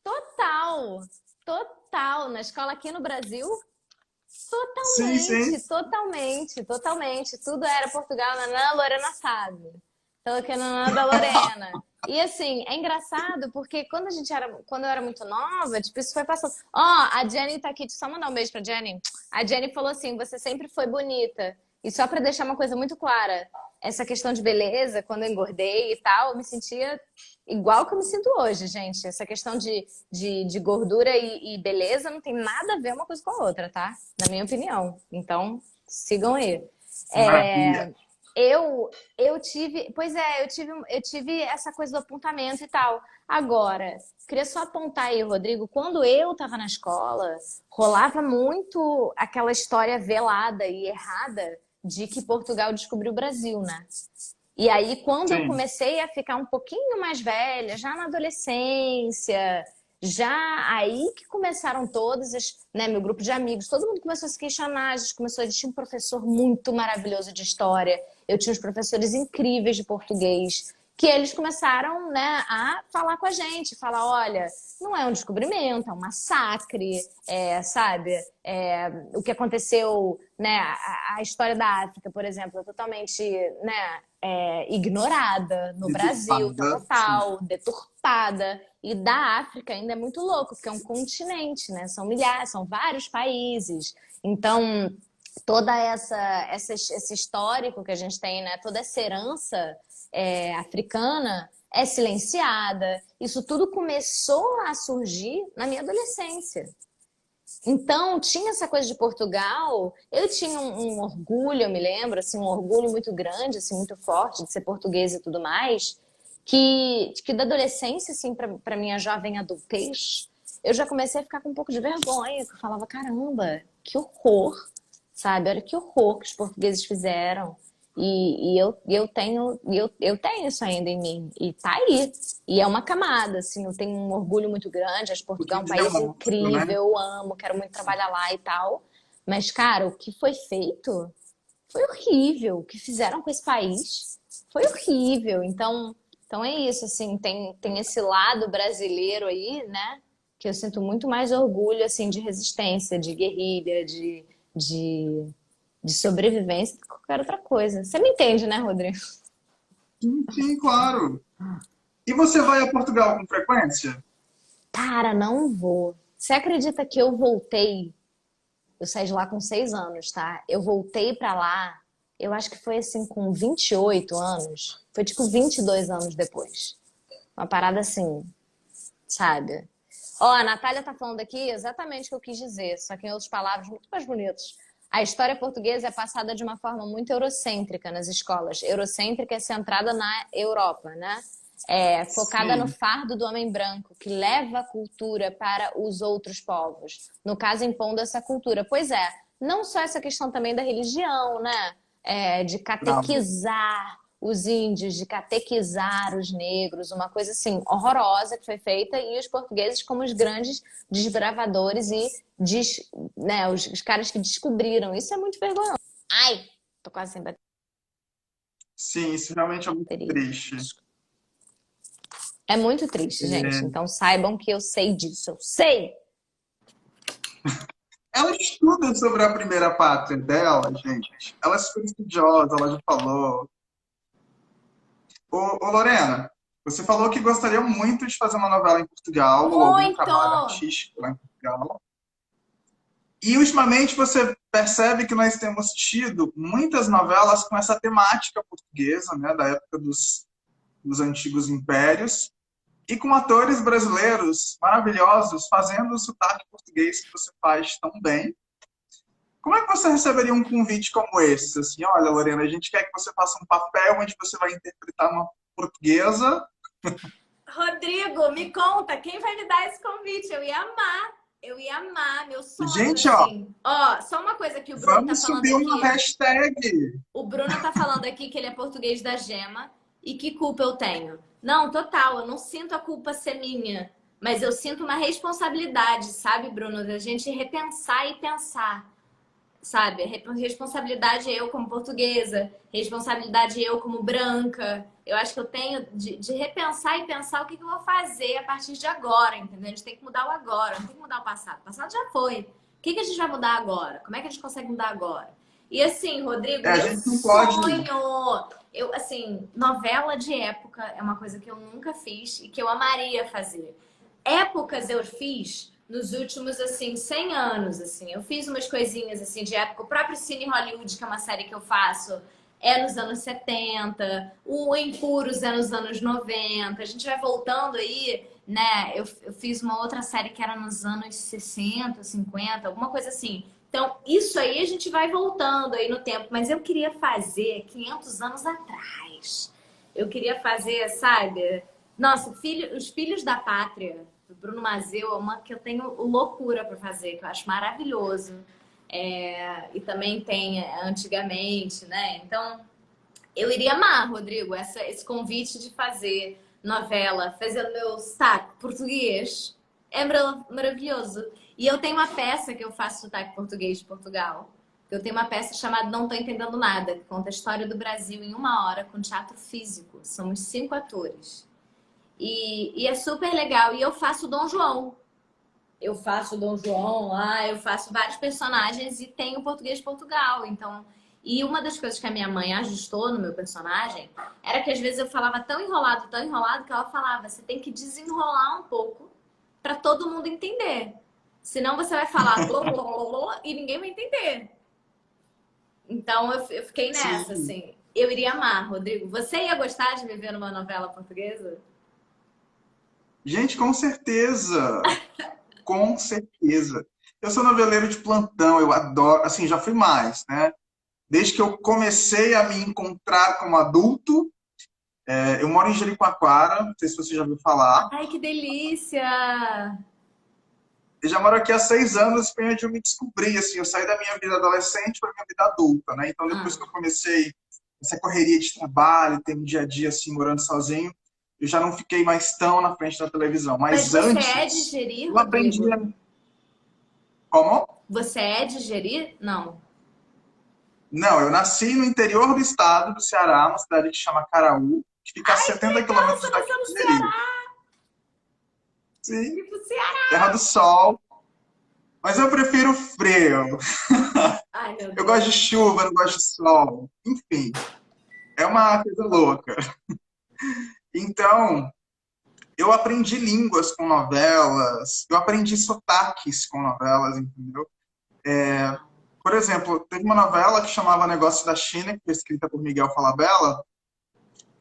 total. Total. Na escola aqui no Brasil, sim, sim. totalmente. Tudo era Portugal, nanã, Lorena sabe. Então, que nanã da Lorena. E assim, é engraçado porque quando eu era muito nova, tipo, isso foi passando. Ó, a Jenny tá aqui, deixa eu só mandar um beijo pra Jenny. A Jenny falou assim: você sempre foi bonita. E só pra deixar uma coisa muito clara, essa questão de beleza, quando eu engordei e tal, eu me sentia igual que eu me sinto hoje, gente. Essa questão de gordura e beleza não tem nada a ver uma coisa com a outra, tá? Na minha opinião. Então, sigam aí. Maravilha. É, eu tive, pois é, eu tive essa coisa do apontamento e tal. Agora, queria só apontar aí, Rodrigo, quando eu estava na escola, rolava muito aquela história velada e errada de que Portugal descobriu o Brasil, né? E aí, quando eu Sim. comecei a ficar um pouquinho mais velha, já na adolescência, já aí que começaram todas, né, meu grupo de amigos, todo mundo começou a se questionar, a gente começou, a gente tinha um professor muito maravilhoso de história, eu tinha uns professores incríveis de português, que eles começaram, né, a falar com a gente, falar, olha, não é um descobrimento, é um massacre, sabe? O que aconteceu, né, a história da África, por exemplo, é totalmente, né, ignorada no Brasil, tal, tal, Deturpada, sim. tal, deturpada. E da África ainda é muito louco, porque é um continente, né? São milhares, são vários países. Então, toda esse histórico que a gente tem, né? Toda essa herança africana é silenciada. Isso tudo começou a surgir na minha adolescência. Então, tinha essa coisa de Portugal, eu tinha um orgulho, eu me lembro, assim, um orgulho muito grande, assim, muito forte de ser portuguesa e tudo mais, que da adolescência, assim, para minha jovem adultez, eu já comecei a ficar com um pouco de vergonha, que eu falava, caramba, que horror, sabe? Olha que horror que os portugueses fizeram. Eu tenho isso ainda em mim. E tá aí. E é uma camada, assim, eu tenho um orgulho muito grande. Acho que Portugal é Muito um de país remorso, incrível, né? eu amo, quero muito trabalhar lá e tal. Mas, cara, o que foi feito foi horrível. O que fizeram com esse país foi horrível. Então é isso, assim, tem esse lado brasileiro aí, né? Que eu sinto muito mais orgulho, assim, de resistência, de guerrilha, de, de sobrevivência do que qualquer outra coisa. Você me entende, né, Rodrigo? Sim, sim, claro. E você vai a Portugal com frequência? Cara, não vou. Você acredita que eu voltei? Eu saí de lá com 6 anos, tá? Eu voltei pra lá, eu acho que foi assim com 28 anos. Foi tipo 22 anos depois. Uma parada assim, sabe? Ó, a Natália tá falando aqui exatamente o que eu quis dizer, só que em outras palavras muito mais bonitas. A história portuguesa é passada de uma forma muito eurocêntrica nas escolas. Eurocêntrica é centrada na Europa, né? Focada no Sim, fardo do homem branco, que leva a cultura para os outros povos. No caso, impondo essa cultura. Pois é, não só essa questão também da religião, né? De bravo. catequizar os índios, de catequizar os negros, uma coisa assim horrorosa que foi feita, e os portugueses como os grandes desbravadores e né, os caras que descobriram. Isso é muito vergonhoso. Ai, tô quase sem Sim, isso realmente é muito bateria. triste. É muito triste, gente. É, Então saibam que eu sei disso. Eu sei! ela estuda sobre a primeira pátria dela, gente. Ela é super estudiosa, ela já falou. Ô, Lorena, você falou que gostaria muito de fazer uma novela em Portugal ou algum trabalho Muito! artístico lá em Portugal. E ultimamente você percebe que nós temos tido muitas novelas com essa temática portuguesa, né, da época dos antigos impérios, e com atores brasileiros maravilhosos fazendo o sotaque português que você faz tão bem. Como é que você receberia um convite como esse? Assim, olha, Lorena, a gente quer que você faça um papel onde você vai interpretar uma portuguesa. Rodrigo, me conta, quem vai me dar esse convite? Eu ia amar. Eu ia amar, meu sonho, Gente, ó, assim. Ó, só uma coisa que o Bruno tá vamos falando subir uma aqui. hashtag. O Bruno tá falando aqui que ele é português da Gema e que culpa eu tenho. Não, total, eu não sinto a culpa ser minha, mas eu sinto uma responsabilidade, sabe, Bruno, da gente repensar e pensar, sabe? Responsabilidade eu como portuguesa, responsabilidade eu como branca. Eu acho que eu tenho de repensar e pensar o que eu vou fazer a partir de agora, entendeu? A gente tem que mudar o agora, não tem que mudar o passado. O passado já foi. O que a gente vai mudar agora? Como é que a gente consegue mudar agora? E assim, Rodrigo, A meu gente não pode. sonho, eu assim, novela de época é uma coisa que eu nunca fiz e que eu amaria fazer. Épocas eu fiz nos últimos assim 100 anos, assim. Eu fiz umas coisinhas assim de época, o próprio Cine Hollywood, que é uma série que eu faço, é nos anos 70, o Impuros é nos anos 90. A gente vai voltando aí, né? Eu fiz uma outra série que era nos anos 60, 50, alguma coisa assim. Então, isso aí a gente vai voltando aí no tempo, mas eu queria fazer 500 anos atrás. Eu queria fazer, sabe? Nossa, Os Filhos da Pátria, do Bruno Mazzeo, é uma que eu tenho loucura para fazer, que eu acho maravilhoso. E também tem antigamente, né? Então, eu iria amar, Rodrigo, esse convite de fazer novela, fazendo meu sotaque português. É maravilhoso. E eu tenho uma peça que eu faço sotaque português de Portugal. Eu tenho uma peça chamada Não Tô Entendendo Nada, que conta a história do Brasil em 1 hora com teatro físico. Somos 5 atores. E é super legal. E eu faço Dom João. Eu faço Dom João lá, eu faço vários personagens e tenho português de Portugal. Então, e uma das coisas que a minha mãe ajustou no meu personagem era que às vezes eu falava tão enrolado que ela falava: você tem que desenrolar um pouco para todo mundo entender. Senão você vai falar blá, blá, blá, blá, e ninguém vai entender. Então eu fiquei nessa, Sim. assim. Eu iria amar, Rodrigo. Você ia gostar de viver numa novela portuguesa? Gente, com certeza. Com certeza. Eu sou noveleiro de plantão, eu adoro, assim, já fui mais, né? Desde que eu comecei a me encontrar como adulto, eu moro em Jericoacoara, não sei se você já ouviu falar. Ai, que delícia! Eu já moro aqui há 6 anos, foi onde eu me descobri, assim, eu saí da minha vida adolescente para minha vida adulta, né? Então, depois que eu Ah. comecei essa correria de trabalho, ter um dia a dia, assim, morando sozinho, eu já não fiquei mais tão na frente da televisão. Mas Mas você é de antes, Jeri, eu aprendi Rodrigo? como? Você é de Jeri? Não. Não, eu nasci no interior do estado do Ceará, uma cidade que chama Caraú, que fica a Ai, que 70 legal! quilômetros Você daqui nasceu no de Jeri. Ceará! Sim, Tipo, Ceará! terra do sol, mas eu prefiro frio. Ai, meu Eu gosto de Deus. chuva, não gosto de sol. Enfim, é uma coisa louca. Então, eu aprendi línguas com novelas, eu aprendi sotaques com novelas, entendeu? Por exemplo, teve uma novela que chamava Negócio da China, que foi escrita por Miguel Falabella,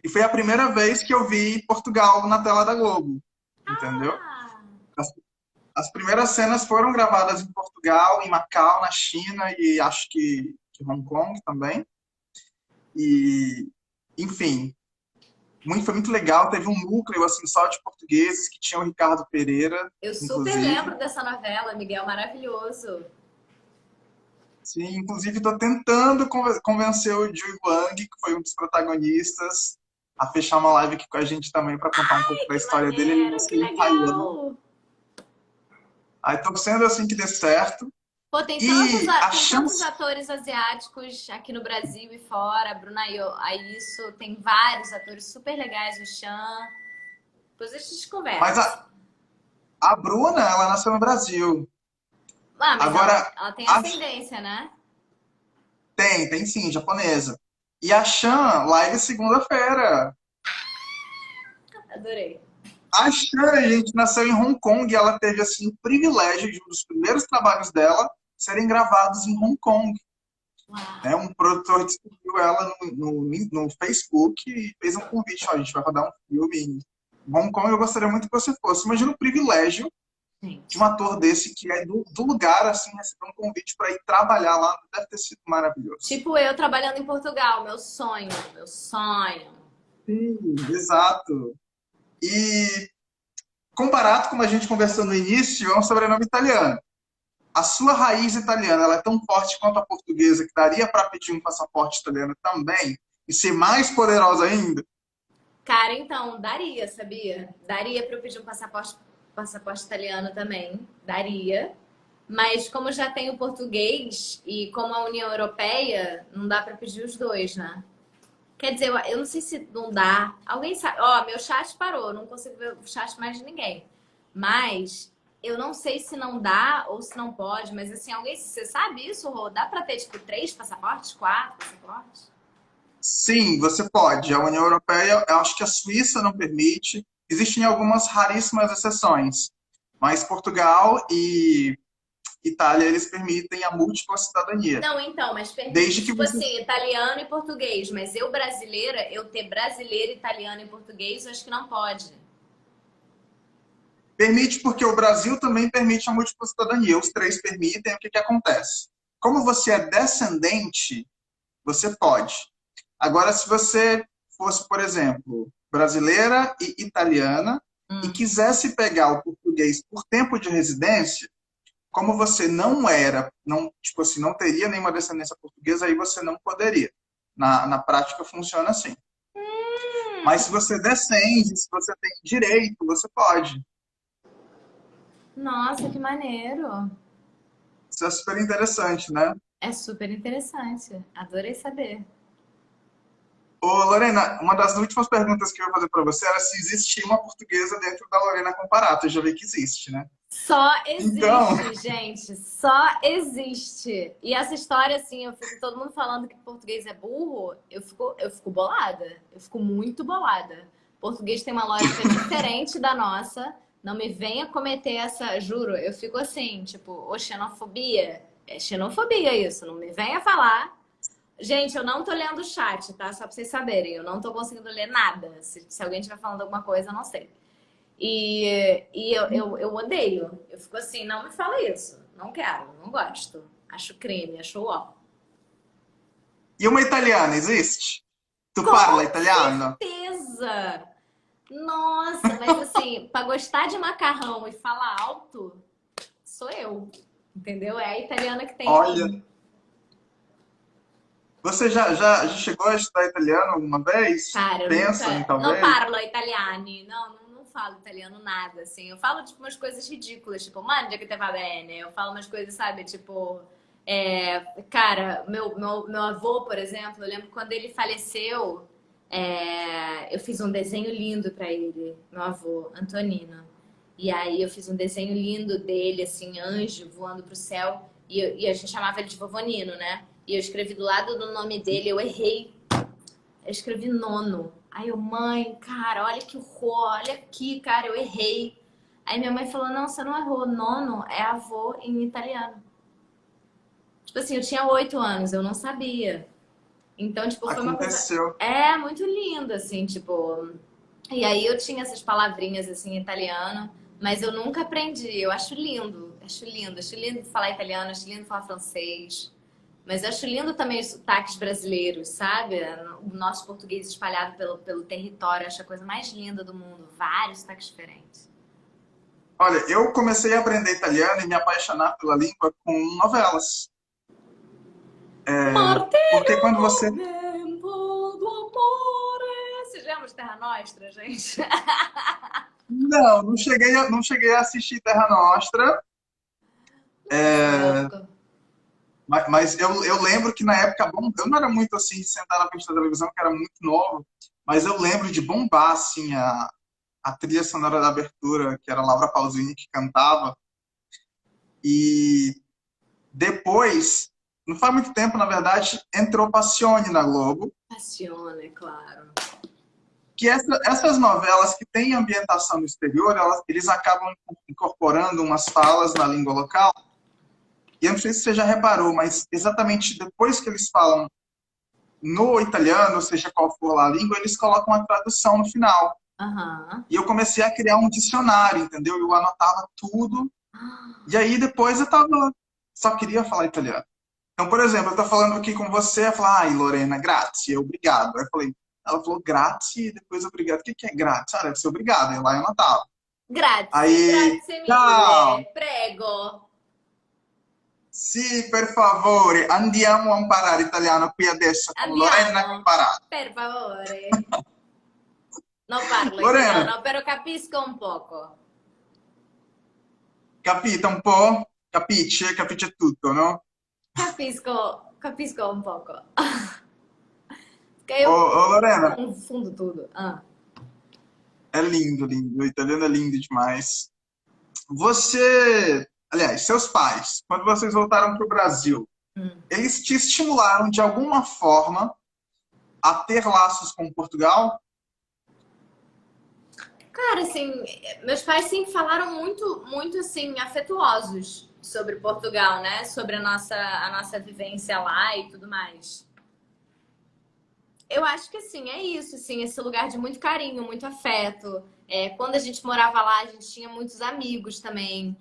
e foi a primeira vez que eu vi Portugal na tela da Globo, entendeu? Ah, As, as primeiras cenas foram gravadas em Portugal, em Macau, na China e acho que Hong Kong também. E, enfim, foi muito legal. Teve um núcleo assim só de portugueses que tinha o Ricardo Pereira, eu super inclusive. lembro dessa novela, Miguel Maravilhoso. Sim, inclusive estou tentando convencer o Jui Wang, que foi um dos protagonistas, a fechar uma live aqui com a gente também para contar um pouco Ai, da que história dele. Ele maneiro, que nasceu em Taiwan. legal! Aí torcendo assim que dê certo. Pô, tem tantos, E a tem tantos chance. atores asiáticos aqui no Brasil e fora. A Bruna Aissô, tem vários atores super legais, o Chan. Depois a gente Mas conversa. a Bruna, ela nasceu no Brasil. Ah, mas ela, Agora, ela tem a, ascendência, né? tem sim, japonesa. E a Shan, live segunda-feira. Adorei. A Shan, gente, nasceu em Hong Kong e ela teve, assim, o privilégio de um dos primeiros trabalhos dela serem gravados em Hong Kong. Uau. Né? Um produtor descobriu ela no Facebook e fez um convite. Ó, a gente vai rodar um filme em Hong Kong, eu gostaria muito que você fosse. Imagina o privilégio de um Gente. ator desse que é do lugar, assim, receber um convite para ir trabalhar lá. Deve ter sido maravilhoso. Tipo eu trabalhando em Portugal, meu sonho, meu sonho. Sim, exato. E comparado com a gente conversou no início, é um sobrenome italiano. A sua raiz italiana ela é tão forte quanto a portuguesa que daria para pedir um passaporte italiano também e ser mais poderosa ainda? Cara, então, daria, sabia? Daria pra eu pedir um passaporte italiano também. Daria. Mas como já tenho português e como a União Europeia, não dá pra pedir os dois, né? Quer dizer, eu não sei se não dá. Alguém sabe? Ó, meu chat parou, não consigo ver o chat mais de ninguém. Mas eu não sei se não dá ou se não pode, mas assim, alguém, você sabe isso, Rô? Dá pra ter tipo 3 passaportes, 4 passaportes? Sim, você pode. A União Europeia, eu acho que a Suíça não permite. Existem algumas raríssimas exceções, mas Portugal e Itália eles permitem a múltipla cidadania, Não, então, mas permite, desde que tipo você assim, italiano e português. Mas eu, brasileira, eu ter brasileiro, italiano e português, eu acho que não pode. permite, porque o Brasil também permite a múltipla cidadania. Os três permitem, o que que acontece? Como você é descendente, você pode. Agora, se você fosse, por exemplo, brasileira e italiana e Hum. quisesse pegar o português por tempo de residência, como você não era, não, tipo assim, não teria nenhuma descendência portuguesa, aí você não poderia. Na prática funciona assim. Mas se você descende, se você tem direito, você pode. Nossa, que maneiro. Isso é super interessante, né? É super interessante. Adorei saber. Ô, Lorena, uma das últimas perguntas que eu ia fazer para você era se existia uma portuguesa dentro da Lorena Comparato. Eu já vi que existe, né? Só Então, existe, gente. Só existe. E essa história, assim, eu fico todo mundo falando que português é burro, eu fico bolada. Eu fico muito bolada. Português tem uma lógica diferente da nossa. Não me venha cometer essa, juro, eu fico assim, tipo, ô, xenofobia. É xenofobia isso, não me venha falar. Gente, eu não tô lendo o chat, tá? Só pra vocês saberem, eu não tô conseguindo ler nada. Se alguém estiver falando alguma coisa, eu não sei. E eu odeio. Eu fico assim, não me fala isso. Não quero, não gosto. Acho crime, acho ó. e uma italiana existe? Tu parla Com italiano? certeza! Nossa, mas assim, pra gostar de macarrão e falar alto, sou eu. Entendeu? É a italiana que tem em Olha, mim. você já chegou a estudar italiano alguma vez? Cara, eu nunca. Pensa em Não talvez? parlo italiani. Não falo italiano nada, assim. Eu falo, tipo, umas coisas ridículas, tipo, mangia que te va bene. Eu falo umas coisas, sabe, tipo. Cara, meu avô, por exemplo, eu lembro quando ele faleceu, eu fiz um desenho lindo pra ele, meu avô, Antonino. E aí eu fiz um desenho lindo dele, assim, anjo voando pro céu. E a gente chamava ele de Vovonino, né? E eu escrevi do lado do nome dele, eu errei. Eu escrevi nono. Aí eu, mãe, cara, olha que horror, olha aqui, cara, eu errei. Aí minha mãe falou, não, você não errou, nono é avô em italiano. Tipo assim, eu tinha 8 anos, eu não sabia. Então, tipo, foi uma coisa, Aconteceu. muito linda, assim, tipo. E aí eu tinha essas palavrinhas, assim, em italiano, mas eu nunca aprendi. Eu acho lindo, acho lindo. Acho lindo falar italiano, acho lindo falar francês. Mas eu acho lindo também os sotaques brasileiros, sabe? O nosso português espalhado pelo território. Acho a coisa mais linda do mundo. Vários sotaques diferentes. Olha, eu comecei a aprender italiano e me apaixonar pela língua com novelas. Porque quando você... Martelo vento do amore. Vocês lembram de Terra Nostra, gente? Não cheguei a assistir Terra Nostra, Muito louco. mas eu lembro que na época, bom, eu não era muito assim, de sentar na frente da televisão, que era muito novo, mas eu lembro de bombar, assim, a trilha sonora da abertura, que era a Laura Pausini que cantava, e depois, não faz muito tempo, na verdade, entrou Passione na Globo, Passione, é claro. que essas novelas que têm ambientação no exterior, eles acabam incorporando umas falas na língua local. E eu não sei se você já reparou, mas exatamente depois que eles falam no italiano, seja qual for lá a língua, eles colocam a tradução no final. Aham. E eu comecei a criar um dicionário, entendeu? Eu anotava tudo. E aí depois eu só queria falar italiano. Então, por exemplo, eu tô falando aqui com você, ela fala, ai, Lorena, grazie, obrigado. Aí eu falei, ela falou grazie, e depois obrigado. O que que é grazie? Ah, deve ser obrigado. Aí lá eu anotava. Grazie, Aí, grazie tchau. mille. Prego. Sì, per favore, andiamo a imparare italiano qui adesso con Lorena Andiamo, Comparato. per favore. Non parlo Lorena, italiano, però capisco un poco. capita un po'? Capisce? Capisce tutto, no? Capisco un poco. Porque Ô, eu ô, Lorena, confundo tudo. Ah. é lindo, lindo. O italiano é lindo demais. Você, aliás, seus pais, quando vocês voltaram para o Brasil, Hum. eles te estimularam de alguma forma a ter laços com Portugal? Cara, assim, meus pais sempre falaram muito, muito assim, afetuosos sobre Portugal, né? Sobre a nossa vivência lá e tudo mais. Eu acho que assim, é isso, assim, esse lugar de muito carinho, muito afeto. Quando a gente morava lá, a gente tinha muitos amigos também.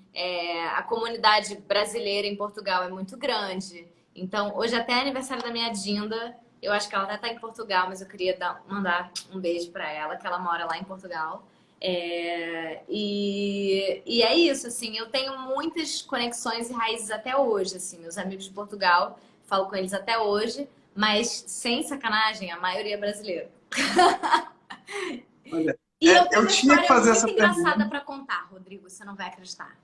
A comunidade brasileira em Portugal é muito grande. Então, hoje até é aniversário da minha Dinda. Eu acho que ela até tá em Portugal, mas eu queria mandar um beijo para ela, que ela mora lá em Portugal. E é isso, assim, eu tenho muitas conexões e raízes até hoje, assim, meus amigos de Portugal, falo com eles até hoje, mas sem sacanagem, a maioria é brasileira. Olha, E eu tenho eu uma tinha que história fazer muito essa pergunta. engraçada para contar, Rodrigo, você não vai acreditar.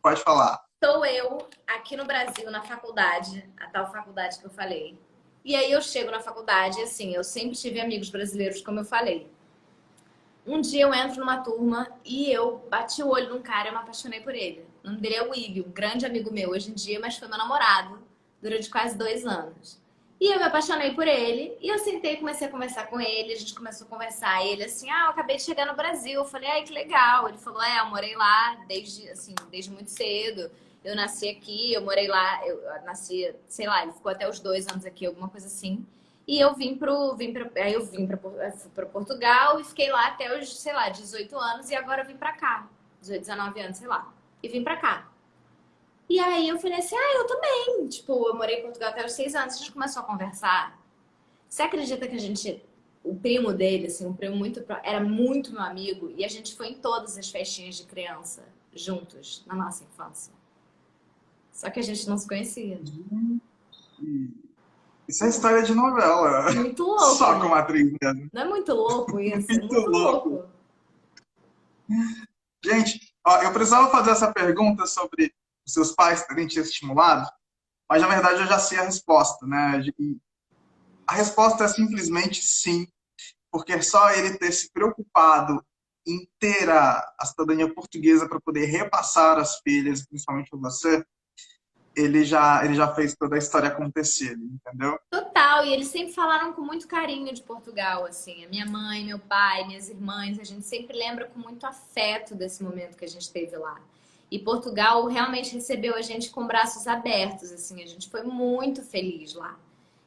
Pode falar. Estou eu aqui no Brasil, na faculdade, a tal faculdade que eu falei. E aí eu chego na faculdade, assim, eu sempre tive amigos brasileiros, como eu falei. Um dia eu entro numa turma e eu bati o olho num cara e eu me apaixonei por ele. O nome dele é o Iggy, um grande amigo meu hoje em dia, mas foi meu namorado durante quase 2 anos. E eu me apaixonei por ele e eu sentei e comecei a conversar com ele, a gente começou a conversar. E ele assim, eu acabei de chegar no Brasil. Eu falei, ai, que legal. Ele falou, eu morei lá desde muito cedo. Eu nasci aqui, eu morei lá, eu nasci, sei lá, ele ficou até os 2 anos aqui, alguma coisa assim. E eu aí eu vim para Portugal e fiquei lá até os, sei lá, 18 anos e agora eu vim para cá. 18, 19 anos, sei lá. E vim para cá. E aí eu falei assim, eu também. Tipo, eu morei em Portugal até os 6 anos, a gente começou a conversar. Você acredita que o primo dele, assim, um primo era muito meu amigo e a gente foi em todas as festinhas de criança juntos na nossa infância. Só que a gente não se conhecia. Isso é história de novela. Muito louco, Só né? como atriz mesmo. Não é muito louco isso? É Muito muito louco. louco. Gente, ó, eu precisava fazer essa pergunta sobre os seus pais terem te estimulado, mas na verdade eu já sei a resposta, né? A resposta é simplesmente sim, porque só ele ter se preocupado em ter a cidadania portuguesa para poder repassar as filhas, principalmente você, ele já fez toda a história acontecer, entendeu? Total, e eles sempre falaram com muito carinho de Portugal, assim. A minha mãe, meu pai, minhas irmãs, a gente sempre lembra com muito afeto desse momento que a gente teve lá. E Portugal realmente recebeu a gente com braços abertos, assim. A gente foi muito feliz lá.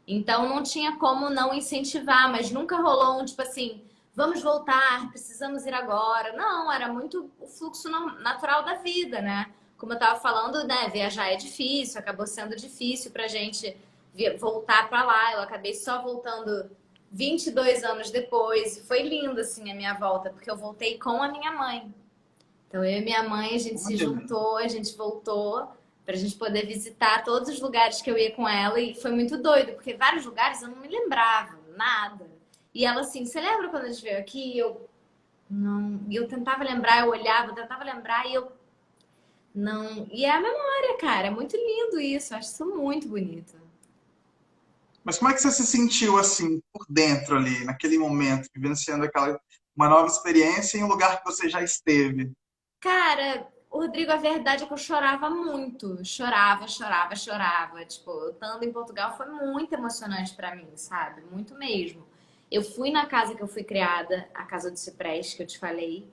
Então não tinha como não incentivar, mas nunca rolou um tipo assim, vamos voltar, precisamos ir agora. Não, era muito o fluxo natural da vida, né? Como eu tava falando, né, viajar é difícil, acabou sendo difícil pra gente voltar pra lá. Eu acabei só voltando 22 anos depois. E foi lindo assim a minha volta, porque eu voltei com a minha mãe. Então, eu e minha mãe, a gente se Olha, juntou, a gente voltou pra gente poder visitar todos os lugares que eu ia com ela e foi muito doido, porque vários lugares eu não me lembrava, nada. E ela assim, você lembra quando a gente veio aqui? Eu não. E eu tentava lembrar, eu olhava, eu tentava lembrar e eu não. E é a memória, cara, é muito lindo isso, eu acho isso muito bonito. mas como é que você se sentiu assim, por dentro ali, naquele momento, vivenciando uma nova experiência em um lugar que você já esteve? Cara, Rodrigo, a verdade é que eu chorava muito. Chorava, chorava, chorava. Tipo, eu estando em Portugal foi muito emocionante pra mim, sabe? Muito mesmo. Eu fui na casa que eu fui criada, a casa do Ciprés, que eu te falei.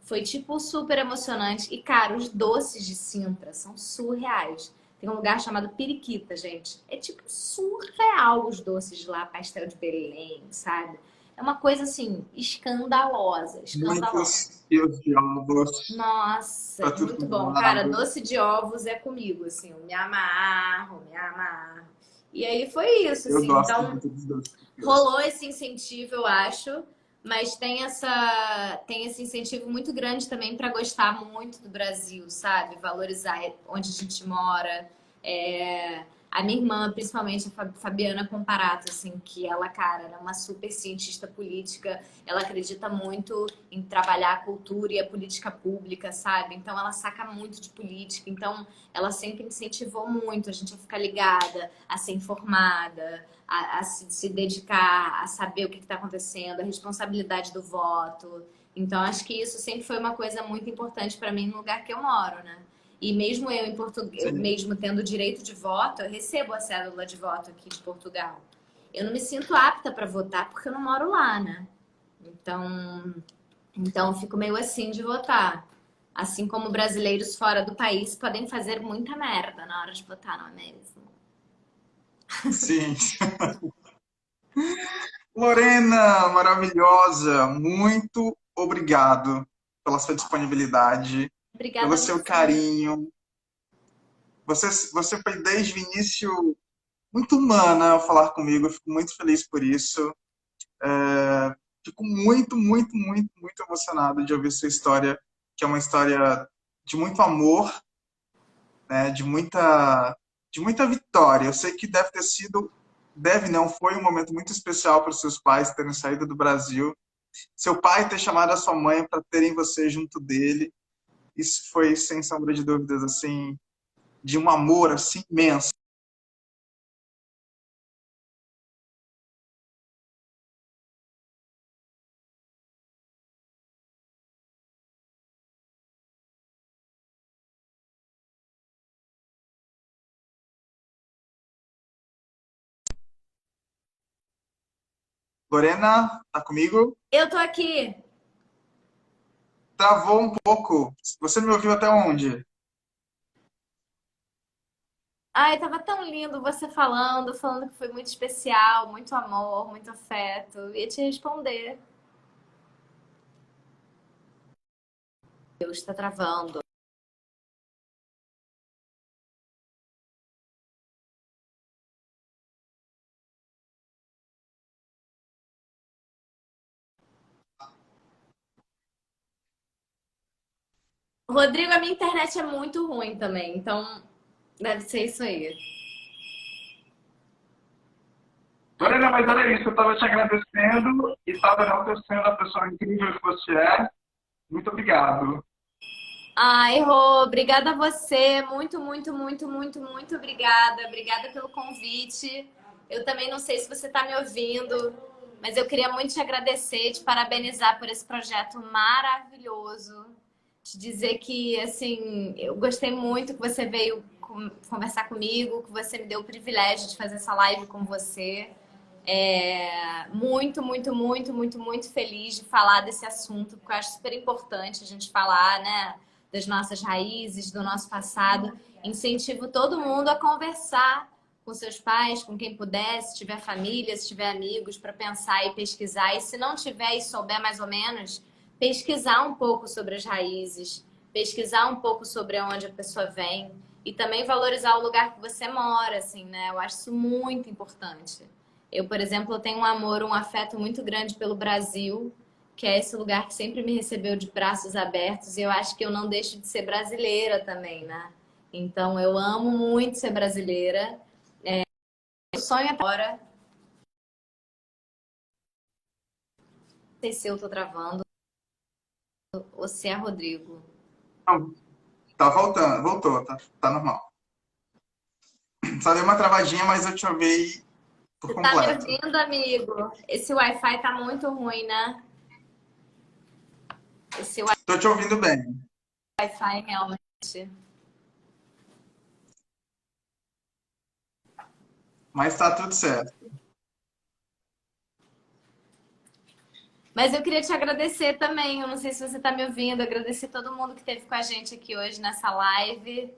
Foi, tipo, super emocionante. E, cara, os doces de Sintra são surreais. Tem um lugar chamado Periquita, gente. É, tipo, surreal os doces de lá, pastel de Belém, sabe? É uma coisa, assim, escandalosa, escandalosa. Muitos fios de ovos Nossa, para tudo muito quanto é bom. Cara, lado. doce de ovos é comigo, assim, eu me amarro, me amarro. E aí foi isso, Eu assim. gosto Então, muito dos doces. rolou esse incentivo, eu acho, mas tem esse incentivo muito grande também para gostar muito do Brasil, sabe? Valorizar onde a gente mora. A minha irmã, principalmente a Fabiana Comparato, assim, que ela, cara, era uma super cientista política, ela acredita muito em trabalhar a cultura e a política pública, sabe? Então ela saca muito de política, então ela sempre incentivou muito a gente a ficar ligada, a ser informada, a se dedicar, a saber o que está acontecendo, a responsabilidade do voto. Então, acho que isso sempre foi uma coisa muito importante para mim no lugar que eu moro, né? E mesmo eu em Portugal, Sim. mesmo tendo direito de voto, eu recebo a cédula de voto aqui de Portugal. Eu não me sinto apta para votar porque eu não moro lá, né? Então eu fico meio assim de votar. Assim como brasileiros fora do país podem fazer muita merda na hora de votar, não é mesmo? Sim. Lorena, maravilhosa, muito obrigado pela sua disponibilidade, Obrigada pelo a seu você. carinho. Você foi desde o início muito humana ao falar comigo, eu fico muito feliz por isso. Fico muito, muito, muito, muito emocionado de ouvir sua história, que é uma história de muito amor, né, de muita vitória. Eu sei que deve não, foi um momento muito especial para os seus pais terem saído do Brasil, seu pai ter chamado a sua mãe para terem você junto dele. isso foi, sem sombra de dúvidas, assim, de um amor, assim, imenso. Lorena, tá comigo? Eu tô aqui. Travou um pouco. Você me ouviu até onde? Ai, tava tão lindo você falando que foi muito especial, muito amor, muito afeto. Eu ia te responder. Deus tá travando. Rodrigo, a minha internet é muito ruim também, então deve ser isso aí. Lorena, mas era isso. Eu estava te agradecendo e estava enaltecendo a pessoa incrível que você é. Muito obrigado. Ai, Rô, obrigada a você. Muito, muito, muito, muito, muito obrigada. Obrigada pelo convite. Eu também não sei se você está me ouvindo, mas eu queria muito te agradecer, te parabenizar por esse projeto maravilhoso. Te dizer que, assim, eu gostei muito que você veio conversar comigo, que você me deu o privilégio de fazer essa live com você. Muito, muito, muito, muito, muito feliz de falar desse assunto, porque eu acho super importante a gente falar, né, das nossas raízes, do nosso passado. Incentivo todo mundo a conversar com seus pais, com quem puder, se tiver família, se tiver amigos, para pensar e pesquisar. E se não tiver e souber mais ou menos, pesquisar um pouco sobre as raízes, pesquisar um pouco sobre onde a pessoa vem e também valorizar o lugar que você mora, assim, né? Eu acho isso muito importante. Eu, por exemplo, eu tenho um amor, um afeto muito grande pelo Brasil, que é esse lugar que sempre me recebeu de braços abertos, e eu acho que eu não deixo de ser brasileira também, né? Então, eu amo muito ser brasileira. O sonho agora, não sei se eu tô travando, ou se é Rodrigo. Não, tá voltando, voltou, tá normal. Só deu uma travadinha, mas eu te ouvi por Você tá me completo. ouvindo, amigo? Esse Wi-Fi tá muito ruim, né? Esse Tô te ouvindo bem. Wi-Fi realmente. Mas tá tudo certo. Mas eu queria te agradecer também. Eu não sei se você está me ouvindo. Agradecer todo mundo que esteve com a gente aqui hoje nessa live.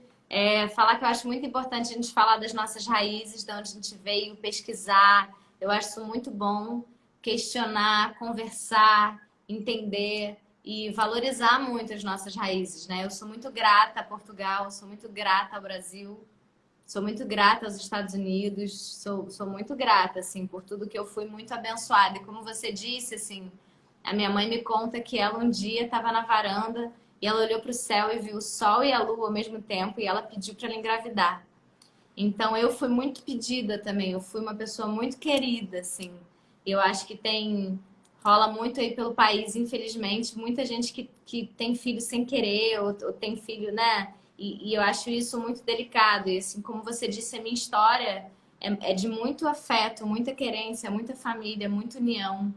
Falar que eu acho muito importante a gente falar das nossas raízes, de onde a gente veio, pesquisar. Eu acho isso muito bom. Questionar, conversar, entender e valorizar muito as nossas raízes, né? Eu sou muito grata a Portugal, sou muito grata ao Brasil. Sou muito grata aos Estados Unidos, sou muito grata, assim, por tudo que eu fui muito abençoada. E como você disse, assim, a minha mãe me conta que ela um dia estava na varanda e ela olhou para o céu e viu o sol e a lua ao mesmo tempo e ela pediu para ela engravidar. Então eu fui muito pedida também, eu fui uma pessoa muito querida, assim. Eu acho que rola muito aí pelo país, infelizmente, muita gente que tem filho sem querer ou tem filho, né? E eu acho isso muito delicado. E assim, como você disse, a minha história é de muito afeto, muita querência, muita família, muita união.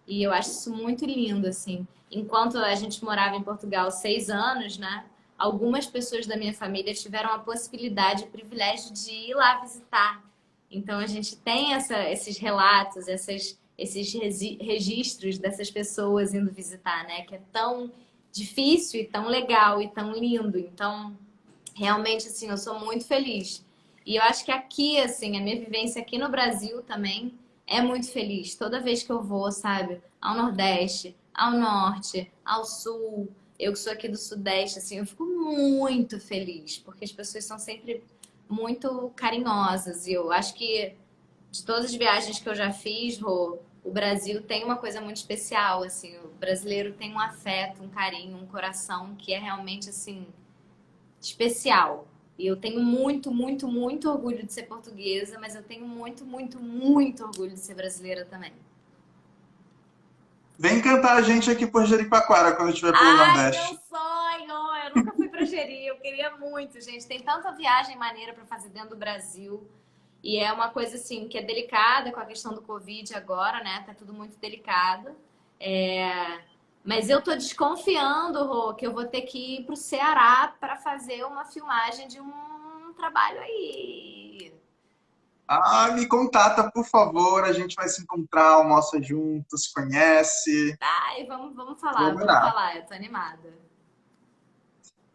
E eu acho isso muito lindo, assim. Enquanto a gente morava em Portugal 6 anos, né? Algumas pessoas da minha família tiveram a possibilidade, o privilégio de ir lá visitar. Então a gente tem esses relatos, esses registros dessas pessoas indo visitar, né? Que é tão difícil e tão legal e tão lindo. Então, realmente, assim, eu sou muito feliz. E eu acho que aqui, assim, a minha vivência aqui no Brasil também é muito feliz. Toda vez que eu vou, sabe, ao Nordeste, ao Norte, ao Sul, eu que sou aqui do Sudeste, assim, eu fico muito feliz, porque as pessoas são sempre muito carinhosas. E eu acho que de todas as viagens que eu já fiz, Rô, o Brasil tem uma coisa muito especial, assim, o brasileiro tem um afeto, um carinho, um coração que é realmente, assim, especial. E eu tenho muito, muito, muito orgulho de ser portuguesa, mas eu tenho muito, muito, muito orgulho de ser brasileira também. Vem cantar a gente aqui por Jericoacoara quando estiver pelo Ai, meu Nordeste. sonho! Eu Eu nunca fui pra Jeri, eu queria muito, gente. Tem tanta viagem maneira pra fazer dentro do Brasil. E é uma coisa, assim, que é delicada com a questão do Covid agora, né? Tá tudo muito delicado. Mas eu tô desconfiando, Rô, que eu vou ter que ir pro Ceará para fazer uma filmagem de um trabalho aí. Me contata, por favor. A gente vai se encontrar, almoça junto, se conhece. Ai, vamos Vou falar, vamos adorar, falar. Eu tô animada.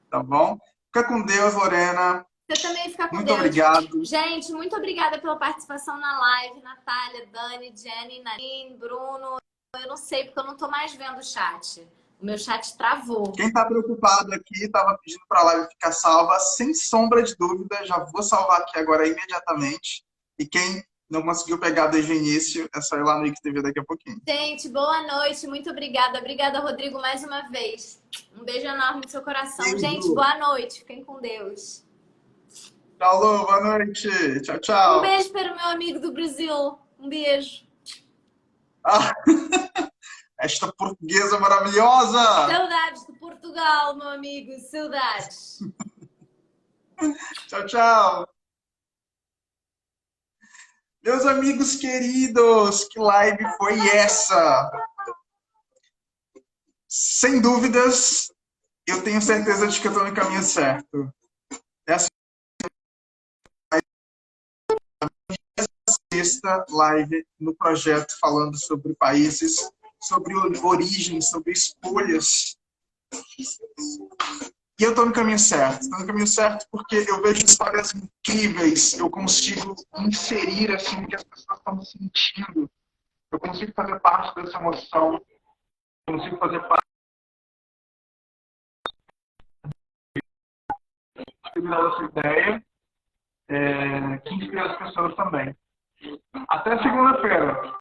tá bom? Fica com Deus, Lorena. Você também fica com Muito Deus. obrigado. Gente, muito obrigada pela participação na live. Natália, Dani, Jenny, Nadine, Bruno. Eu não sei porque eu não tô mais vendo o chat. O meu chat travou. Quem está preocupado aqui, estava pedindo para a live ficar salva, sem sombra de dúvida, já vou salvar aqui agora imediatamente. E quem não conseguiu pegar desde o início, é só ir lá no IGTV daqui a pouquinho. Gente, boa noite. Muito obrigada. Obrigada, Rodrigo, mais uma vez. Um beijo enorme no seu coração. Beijo. Gente, boa noite. Fiquem com Deus. Tchau, Lu, boa noite. Tchau, Um tchau. beijo para o meu amigo do Brasil. Um beijo. Esta portuguesa maravilhosa. Saudades de Portugal, meu amigo. Saudades. Tchau, tchau. Meus amigos queridos, que live foi essa? Sem dúvidas, eu tenho certeza de que eu estou no caminho certo. Essa é a sexta live no projeto falando sobre países, sobre origem, sobre escolhas. E eu estou no caminho certo. Estou no caminho certo porque eu vejo histórias incríveis. Eu consigo inserir assim, o que as pessoas estão sentindo. Eu consigo fazer parte dessa emoção. Eu consigo fazer parte dessa ideia que inspira as pessoas também. Até segunda-feira.